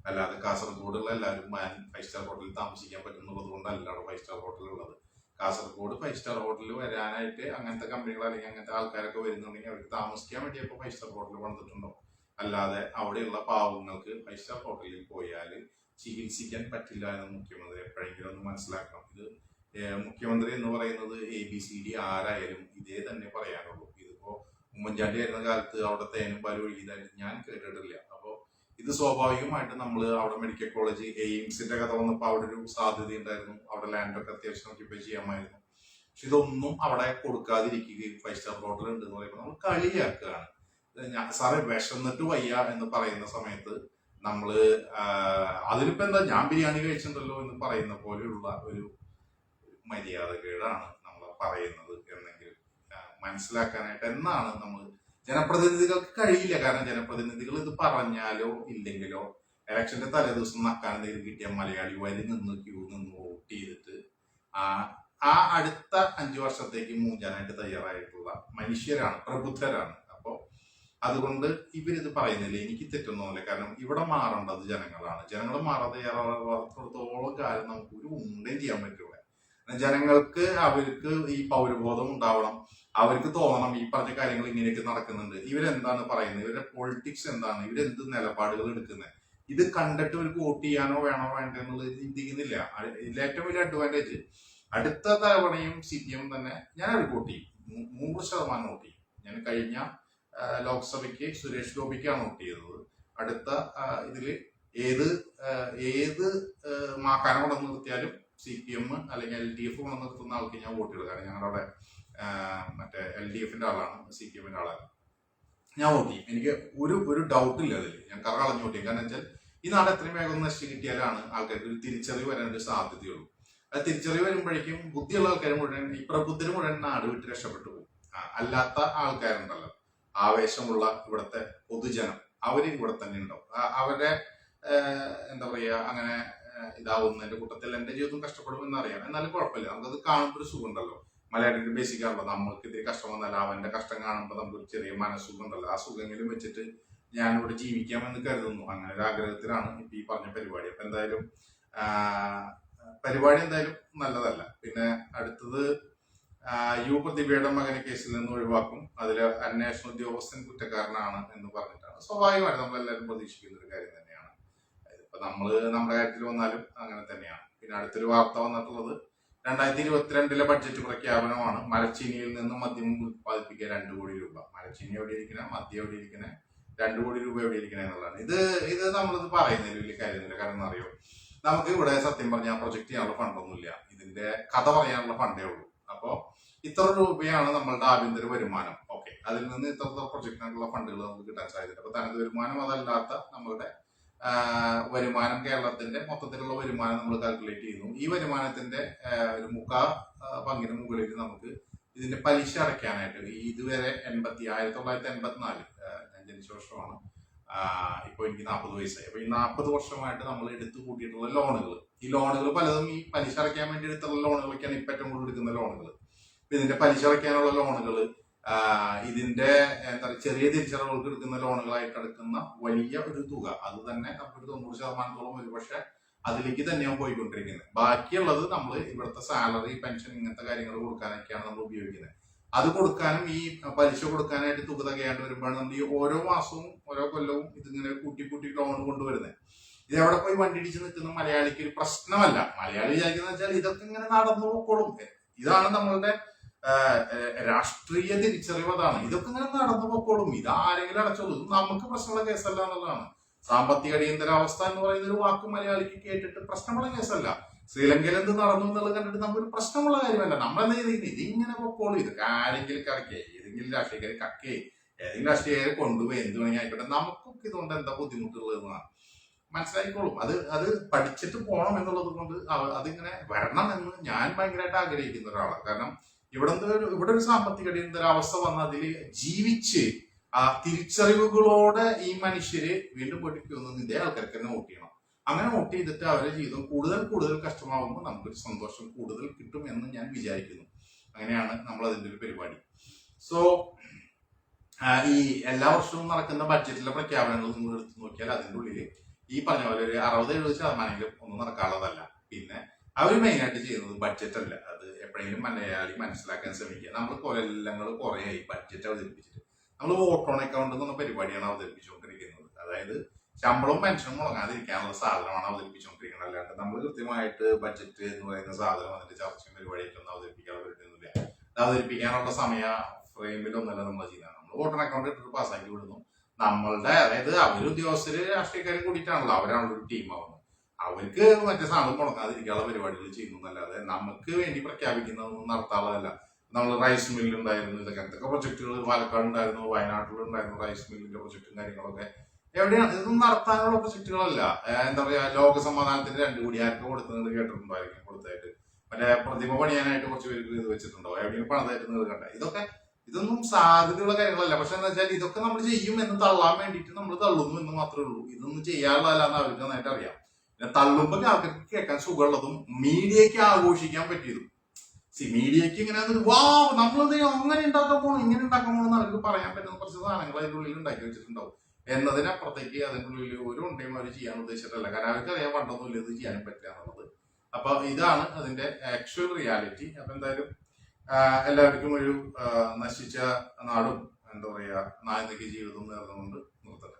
S1: അല്ലാതെ കാസർഗോഡുള്ള എല്ലാവരും 5 സ്റ്റാർ ഹോട്ടലിൽ താമസിക്കാൻ പറ്റുന്നുള്ളത് കൊണ്ടല്ല അവിടെ 5 സ്റ്റാർ ഹോട്ടൽ ഉള്ളത്. കാസർഗോഡ് 5 സ്റ്റാർ ഹോട്ടലിൽ വരാനായിട്ട് അങ്ങനത്തെ കമ്പനികൾ അല്ലെങ്കിൽ അങ്ങനത്തെ ആൾക്കാരൊക്കെ വരുന്നുണ്ടെങ്കിൽ അവർക്ക് താമസിക്കാൻ വേണ്ടിയപ്പോൾ 5 സ്റ്റാർ ഹോട്ടൽ വന്നിട്ടുണ്ടോ. അല്ലാതെ അവിടെയുള്ള പാവങ്ങൾക്ക് 5 സ്റ്റാർ ഹോട്ടലിൽ പോയാൽ ചികിത്സിക്കാൻ പറ്റില്ല എന്ന് മുഖ്യമന്ത്രി എപ്പോഴെങ്കിലും ഒന്ന് മനസ്സിലാക്കണം. ഇത് മുഖ്യമന്ത്രി എന്ന് പറയുന്നത് ABCD ആരായാലും ഇതേ തന്നെ പറയാനുള്ളൂ. ഇതിപ്പോ ഉമ്മൻചാണ്ടി ആയിരുന്ന കാലത്ത് അവിടെ തേനും പാലും ഒഴുകിയതായിട്ട് ഞാൻ കേട്ടിട്ടില്ല. അപ്പോൾ ഇത് സ്വാഭാവികമായിട്ട് നമ്മൾ അവിടെ മെഡിക്കൽ കോളേജ് എയിംസിന്റെ കഥ വന്നപ്പോൾ അവിടെ ഒരു സാധ്യത ഉണ്ടായിരുന്നു, അവിടെ ലാൻഡൊക്കെ അത്യാവശ്യം ഓക്യുപ്പൈ ചെയ്യാമായിരുന്നു. പക്ഷെ ഇതൊന്നും അവിടെ കൊടുക്കാതിരിക്കുകയും 5 സ്റ്റാർ ഹോട്ടൽ ഉണ്ട് എന്ന് പറയുമ്പോൾ നമ്മൾ കളിയാക്കുകയാണ്. സാറേ വിശന്നിട്ട് വയ്യ എന്ന് പറയുന്ന സമയത്ത് നമ്മള് അതിലിപ്പോ എന്താ ഞാൻ ബിരിയാണി കഴിച്ചിട്ടുണ്ടല്ലോ എന്ന് പറയുന്ന പോലെയുള്ള ഒരു മര്യാദകേടാണ് നമ്മൾ പറയുന്നത് എന്നെങ്കിലും മനസ്സിലാക്കാനായിട്ട് എന്നാണ് നമ്മൾ ജനപ്രതിനിധികൾക്ക് കഴിയില്ല. കാരണം ജനപ്രതിനിധികൾ ഇത് പറഞ്ഞാലോ ഇല്ലെങ്കിലോ ഇലക്ഷന്റെ തലേദിവസം നക്കാൻ എന്തെങ്കിലും കിട്ടിയ മലയാളി വരി നിന്ന് ക്യൂ നിന്ന് വോട്ട് ചെയ്തിട്ട് ആ അടുത്ത 5 വർഷത്തേക്ക് മൂഞ്ചാനായിട്ട് തയ്യാറായിട്ടുള്ള മനുഷ്യരാണ്, പ്രബുദ്ധരാണ്. അപ്പോ അതുകൊണ്ട് ഇവരിത് പറയുന്നില്ല, എനിക്ക് തെറ്റൊന്നുമില്ല. കാരണം ഇവിടെ മാറേണ്ടത് ജനങ്ങളാണ്. ജനങ്ങൾ മാറാൻ തയ്യാറാവാത്തോളം കാലം നമുക്ക് ഒരു ഉണ്ടയും ചെയ്യാൻ പറ്റൂല. ജനങ്ങൾക്ക് അവർക്ക് ഈ പൗരബോധം ഉണ്ടാവണം, അവർക്ക് തോന്നണം ഈ പറഞ്ഞ കാര്യങ്ങൾ ഇങ്ങനെയൊക്കെ നടക്കുന്നുണ്ട്, ഇവരെന്താണ് പറയുന്നത്, ഇവരുടെ പൊളിറ്റിക്സ് എന്താണ്, ഇവരെന്ത് നിലപാടുകൾ എടുക്കുന്നത്, ഇത് കണ്ടിട്ട് ഇവർക്ക് വോട്ട് ചെയ്യാനോ വേണോ വേണ്ടോ എന്നുള്ളത് ചിന്തിക്കുന്നില്ല. ഇതിൽ ഏറ്റവും വലിയ അഡ്വാൻറ്റേജ് അടുത്ത തവണയും CPM തന്നെ ഞാൻ അവർക്ക് വോട്ട് ചെയ്യും, 100% വോട്ട് ചെയ്യും. ഞാൻ കഴിഞ്ഞ ലോക്സഭയ്ക്ക് സുരേഷ് ഗോപിക്കാണ് വോട്ട് ചെയ്തത്. അടുത്ത ഇതില് ഏത് മാക്കാനം കൊണ്ടു നിർത്തിയാലും CPM അല്ലെങ്കിൽ LDF കൊണ്ടു നിർത്തുന്ന ആൾക്ക് ഞാൻ വോട്ട് ചെയ്തു. കാരണം ഞങ്ങളുടെ മറ്റേ LDFന്റെ ആളാണ്, CPMന്റെ ആളാണ്. ഞാൻ വോട്ട് ചെയ്യും. എനിക്ക് ഒരു ഡൗട്ടില്ല അതിൽ. ഞാൻ കറകളഞ്ഞു വോട്ട് ചെയ്യും. കാരണം വെച്ചാൽ ഈ നാട് എത്രയും വേഗം നശിച്ചു കിട്ടിയാലാണ് ആൾക്കാർക്ക് ഒരു തിരിച്ചറിവ് വരാനൊരു സാധ്യതയുള്ളൂ. അത് തിരിച്ചറിവ് വരുമ്പോഴേക്കും ബുദ്ധിയുള്ള ആൾക്കാർ മുഴുവൻ, ഈ പ്രബുദ്ധര് മുഴുവൻ നാട് വിട്ട് രക്ഷപ്പെട്ടു പോകും. അല്ലാത്ത ആൾക്കാരുണ്ടല്ലോ, ആവേശമുള്ള ഇവിടുത്തെ പൊതുജനം, അവര് ഇവിടെ തന്നെ ഉണ്ടാവും. അവരുടെ എന്താ പറയാ, അങ്ങനെ ഇതാവുന്നതിന്റെ കൂട്ടത്തിൽ എന്റെ ജീവിതം കഷ്ടപ്പെടും എന്നറിയാം. എന്നാലും കുഴപ്പമില്ല, നമുക്കത് കാണുമ്പോൾ ഒരു സുഖം ഉണ്ടല്ലോ. മലയാളിന്റെ ബേസിക് ആണല്ലോ, നമ്മൾക്ക് ഇത്തിരി കഷ്ടം വന്നല്ല അവന്റെ കഷ്ടം കാണുമ്പോൾ നമുക്കൊരു ചെറിയ മനസ്സുഖം ഉണ്ടല്ലോ. ആ സുഖമെങ്കിലും വെച്ചിട്ട് ഞാനിവിടെ ജീവിക്കാമെന്ന് കരുതുന്നു. അങ്ങനെ ഒരു ആഗ്രഹത്തിലാണ് ഇപ്പൊ ഈ പറഞ്ഞ പരിപാടി. അപ്പൊ എന്തായാലും പരിപാടി എന്തായാലും നല്ലതല്ല. പിന്നെ അടുത്തത് പ്രതിഭയുടെ മകനെ കേസിൽ നിന്ന് ഒഴിവാക്കും, അതിൽ അന്വേഷണ ഉദ്യോഗസ്ഥൻ കുറ്റക്കാരനാണ് എന്ന് പറഞ്ഞിട്ടാണ്. സ്വാഭാവികമായിട്ട് നമ്മളെല്ലാവരും പ്രതീക്ഷിക്കുന്ന ഒരു കാര്യം തന്നെയാണ്. ഇപ്പൊ നമ്മുടെ കാര്യത്തിൽ വന്നാലും അങ്ങനെ തന്നെയാണ്. പിന്നെ അടുത്തൊരു വാർത്ത വന്നിട്ടുള്ളത് 2022 ബഡ്ജറ്റ് പ്രഖ്യാപനമാണ്. മരച്ചീനിയിൽ നിന്ന് മദ്യം ഉത്പാദിപ്പിക്കുക 2 കോടി രൂപ. മരച്ചീനി എവിടെ ഇരിക്കണേ, മദ്യം എവിടെ ഇരിക്കണേ, 2 കോടി രൂപ എവിടെ ഇരിക്കണേ എന്നുള്ളതാണ്. ഇത് നമ്മളിത് പറയുന്നതിൽ വലിയ കാര്യമൊന്നുമില്ല. കാരണം എന്താ അറിയോ, നമുക്ക് ഇവിടെ സത്യം പറഞ്ഞാൽ പ്രൊജക്ട് ചെയ്യാനുള്ള ഫണ്ടൊന്നുമില്ല. ഇതിന്റെ കഥ പറയാനുള്ള ഫണ്ടേ ഉള്ളൂ. അപ്പോ ഇത്ര രൂപയാണ് നമ്മളുടെ ആഭ്യന്തര വരുമാനം. ഓക്കെ, അതിൽ നിന്ന് ഇത്ര പ്രൊജക്റ്റിനുള്ള ഫണ്ടുകൾ നമുക്ക് കിട്ടാൻ സാധ്യത. അപ്പൊ തനത് വരുമാനം അതല്ലാത്ത നമ്മളുടെ വരുമാനം, കേരളത്തിന്റെ മൊത്തത്തിലുള്ള വരുമാനം നമ്മൾ കാൽക്കുലേറ്റ് ചെയ്യുന്നു. ഈ വരുമാനത്തിന്റെ ഒരു 3/4 മുകളിൽ നമുക്ക് ഇതിന്റെ പലിശ അടയ്ക്കാനായിട്ട് ഇതുവരെ 1984 ഞാൻ ജനിച്ച വർഷമാണ്. ഇപ്പൊ എനിക്ക് 40 വയസ്സായി. അപ്പൊ ഈ 40 വർഷമായിട്ട് നമ്മൾ എടുത്തു കൂട്ടിയിട്ടുള്ള ലോണുകൾ, ഈ ലോണുകൾ പലതും ഈ പലിശ അടയ്ക്കാൻ വേണ്ടി എടുത്തുള്ള ലോണുകളൊക്കെയാണ് ഇപ്പൊ ഏറ്റവും കൂടുതൽ എടുക്കുന്ന ലോണുകൾ. ഇതിന്റെ പലിശ അടയ്ക്കാനുള്ള ലോണുകൾ, ഇതിന്റെ എന്താ പറയുക, ചെറിയ തിരിച്ചടവുകൾക്ക് എടുക്കുന്ന ലോണുകളായിട്ട് എടുക്കുന്ന വലിയ ഒരു തുക, അത് തന്നെ നമുക്കൊരു 90% ഒരുപക്ഷെ അതിലേക്ക് തന്നെയാണ് പോയിക്കൊണ്ടിരിക്കുന്നത്. ബാക്കിയുള്ളത് നമ്മൾ ഇവിടുത്തെ സാലറി, പെൻഷൻ, ഇങ്ങനത്തെ കാര്യങ്ങൾ കൊടുക്കാനൊക്കെയാണ് നമ്മൾ ഉപയോഗിക്കുന്നത്. അത് കൊടുക്കാനും ഈ പലിശ കൊടുക്കാനായിട്ട് തുക തികയാണ്ട് വരുമ്പോഴാണ് നമ്മൾ ഈ ഓരോ മാസവും ഓരോ കൊല്ലവും ഇതിങ്ങനെ കൂട്ടി ലോൺ കൊണ്ടുവരുന്നത്. ഇത് എവിടെ പോയി വണ്ടി ഇടിച്ച് നിൽക്കുന്ന മലയാളിക്ക് ഒരു പ്രശ്നമല്ല. മലയാളി വിചാരിക്കുന്ന വെച്ചാൽ ഇതൊക്കെ ഇങ്ങനെ നടന്നു പോക്കോളും. ഇതാണ് നമ്മളുടെ രാഷ്ട്രീയ തിരിച്ചറിവ്. അതാണ്, ഇതൊക്കെ ഇങ്ങനെ നടന്നു പോക്കോളും, ഇത് ആരെങ്കിലും അടച്ചോളൂ, ഇത് നമുക്ക് പ്രശ്നമുള്ള കേസല്ല എന്നുള്ളതാണ്. സാമ്പത്തിക അടിയന്തരാവസ്ഥ എന്ന് പറയുന്ന ഒരു വാക്ക് മലയാളിക്ക് കേട്ടിട്ട് പ്രശ്നമുള്ള കേസല്ല. ശ്രീലങ്കയിൽ എന്ത് നടന്നു എന്നുള്ളത് കണ്ടിട്ട് നമുക്കൊരു പ്രശ്നമുള്ള കാര്യമല്ല. നമ്മളെന്താ ചെയ്തിരിക്കുന്നത്, ഇതിങ്ങനെ പൊക്കോളൂ, ഇതൊക്കെ ആരെങ്കിലും കറക്കേ, ഏതെങ്കിലും രാഷ്ട്രീയക്കാർ കക്കേ, ഏതെങ്കിലും രാഷ്ട്രീയക്കാരെ കൊണ്ടുപോയി എന്ത് വേണമെങ്കിൽ ആയിക്കോട്ടെ, നമുക്കൊക്കെ ഇതുകൊണ്ട് എന്താ ബുദ്ധിമുട്ടുള്ളതെന്നാണ് മനസ്സിലാക്കിക്കോളും. അത് പഠിച്ചിട്ട് പോകണം എന്നുള്ളത് കൊണ്ട് അതിങ്ങനെ വരണം എന്ന് ഞാൻ ഭയങ്കരമായിട്ട് ആഗ്രഹിക്കുന്ന ഒരാളാണ്. കാരണം ഇവിടെ ഒരു സാമ്പത്തിക അടിയന്തരാവസ്ഥ വന്ന അതിൽ ജീവിച്ച് ആ തിരിച്ചറിവുകളോടെ ഈ മനുഷ്യര് വീണ്ടും പഠിക്കുമെന്ന് ഇതേ ആൾക്കാർക്ക് തന്നെ വോട്ട് ചെയ്യണം. അങ്ങനെ വോട്ട് ചെയ്തിട്ട് അവരുടെ ജീവിതം കൂടുതൽ കഷ്ടമാകുമ്പോൾ നമുക്കൊരു സന്തോഷം കൂടുതൽ കിട്ടും എന്ന് ഞാൻ വിചാരിക്കുന്നു. അങ്ങനെയാണ് നമ്മൾ അതിന്റെ ഒരു പരിപാടി. സോ ഈ എല്ലാ വർഷവും നടക്കുന്ന ബഡ്ജറ്റിലെ പ്രഖ്യാപനങ്ങൾ നിങ്ങൾ എടുത്തു നോക്കിയാൽ അതിൻ്റെ ഉള്ളിൽ ഈ പറഞ്ഞ പോലെ ഒരു 60-70% ഒന്നും നടക്കാനുള്ളതല്ല. പിന്നെ അവർ മെയിനായിട്ട് ചെയ്യുന്നത് ബഡ്ജറ്റ് അല്ല. അത് എപ്പോഴെങ്കിലും മലയാളി മനസ്സിലാക്കാൻ ശ്രമിക്കുക. നമ്മൾ കൊല്ലങ്ങൾ കുറേയായി ബഡ്ജറ്റ് അവതരിപ്പിച്ചിട്ട് നമ്മൾ വോട്ട് ഓൺ അക്കൗണ്ട് എന്ന പരിപാടിയാണ് അവതരിപ്പിച്ചുകൊണ്ടിരിക്കുന്നത്. അതായത് ശമ്പളവും പെൻഷനും മുടങ്ങാതിരിക്കാനുള്ള സാധനമാണ് അവതരിപ്പിച്ചുകൊണ്ടിരിക്കുന്നത്. അല്ലാണ്ട് നമ്മൾ കൃത്യമായിട്ട് ബഡ്ജറ്റ് എന്ന് പറയുന്ന സാധനം അതിന്റെ ചർച്ചയും പരിപാടിയായിട്ടൊന്നും അവതരിപ്പിക്കാൻ പറ്റുന്നില്ല. അത് അവതരിപ്പിക്കാനുള്ള സമയ ഫ്രെയിമിലൊന്നല്ല നമ്മൾ ചെയ്യുന്നത്. നമ്മൾ വോട്ട് ഓൺ അക്കൗണ്ട് ഇട്ടിട്ട് പാസ്സാക്കി വിടുന്നു. നമ്മളുടെ അതായത് അവർ ഉദ്യോഗസ്ഥര് രാഷ്ട്രീയക്കാരും കൂടിയിട്ടാണല്ലോ, അവരാണല്ലോ ഒരു ടീമാവുന്നത്. അവർക്ക് മറ്റേ സാധനം മുടങ്ങാതിരിക്കാനുള്ള പരിപാടികൾ ചെയ്യുന്നു എന്നല്ലാതെ നമുക്ക് വേണ്ടി പ്രഖ്യാപിക്കുന്നതൊന്നും നടത്താനുള്ളതല്ല. നമ്മൾ റൈസ് മില്ല് ഉണ്ടായിരുന്നു, എന്തൊക്കെ പ്രൊജക്ടുകൾ പാലക്കാട് ഉണ്ടായിരുന്നു, വയനാട്ടിലുണ്ടായിരുന്നു റൈസ് മില്ലിന്റെ പ്രൊജക്ടും കാര്യങ്ങളൊക്കെ. എവിടെയാണ് ഇതൊന്നും നടത്താനുള്ള പ്രൊജക്ടുകളല്ല. എന്താ പറയാ, ലോക സമാധാനത്തിന് 2 കോടി ആർക്ക് കൊടുക്കുന്നത് കേട്ടിട്ടുണ്ടായിരിക്കും. കൊടുത്തായിട്ട് മറ്റേ പ്രതിമ പണിയാനായിട്ട് കുറച്ച് പേർക്ക് ഇത് വെച്ചിട്ടുണ്ടാവും, എവിടെയും പണതായിട്ട് നിങ്ങൾ കണ്ട. ഇതൊന്നും സാധ്യതയുള്ള കാര്യങ്ങളല്ല. പക്ഷെ എന്താ വെച്ചാൽ ഇതൊക്കെ നമ്മൾ ചെയ്യും എന്ന് തള്ളാൻ വേണ്ടിയിട്ട് നമ്മൾ തള്ളുന്നു എന്ന് മാത്രമേ ഉള്ളൂ. ഇതൊന്നും ചെയ്യാനുള്ളതല്ലാന്ന് അവർക്ക് നന്നായിട്ട് അറിയാം. പിന്നെ തള്ളുമ്പോൾ ആൾക്കാർക്ക് കേൾക്കാൻ സുഖമുള്ളതും മീഡിയക്ക് ആഘോഷിക്കാൻ പറ്റിയതും. മീഡിയക്ക് ഇങ്ങനെ വാ നമ്മളത് അങ്ങനെ ഉണ്ടാക്കാൻ പോകണം ഇങ്ങനെ ഉണ്ടാക്കാൻ പോകണം അവർക്ക് പറയാൻ പറ്റുന്ന കുറച്ച് സാധനങ്ങൾ അതിൻ്റെ ഉള്ളിൽ ഉണ്ടാക്കി വെച്ചിട്ടുണ്ടാവും. എന്നതിനപ്പുറത്തേക്ക് അതിൻ്റെ ഉള്ളിൽ ഒരു ഉണ്ടെയും അവർ ചെയ്യാൻ ഉദ്ദേശിച്ചിട്ടല്ല. കാരണം അവർക്ക് അറിയാൻ പണ്ടൊന്നുമില്ല ഇത് ചെയ്യാനും പറ്റുക എന്നുള്ളത്. അപ്പൊ ഇതാണ് അതിന്റെ ആക്ച്വൽ റിയാലിറ്റി. അപ്പൊ എന്തായാലും എല്ലാവർക്കും ഒരു നശിച്ച നാടും എന്താ പറയാ നായക ജീവിതം നേർന്നുകൊണ്ട് നിർത്തട്ടെ.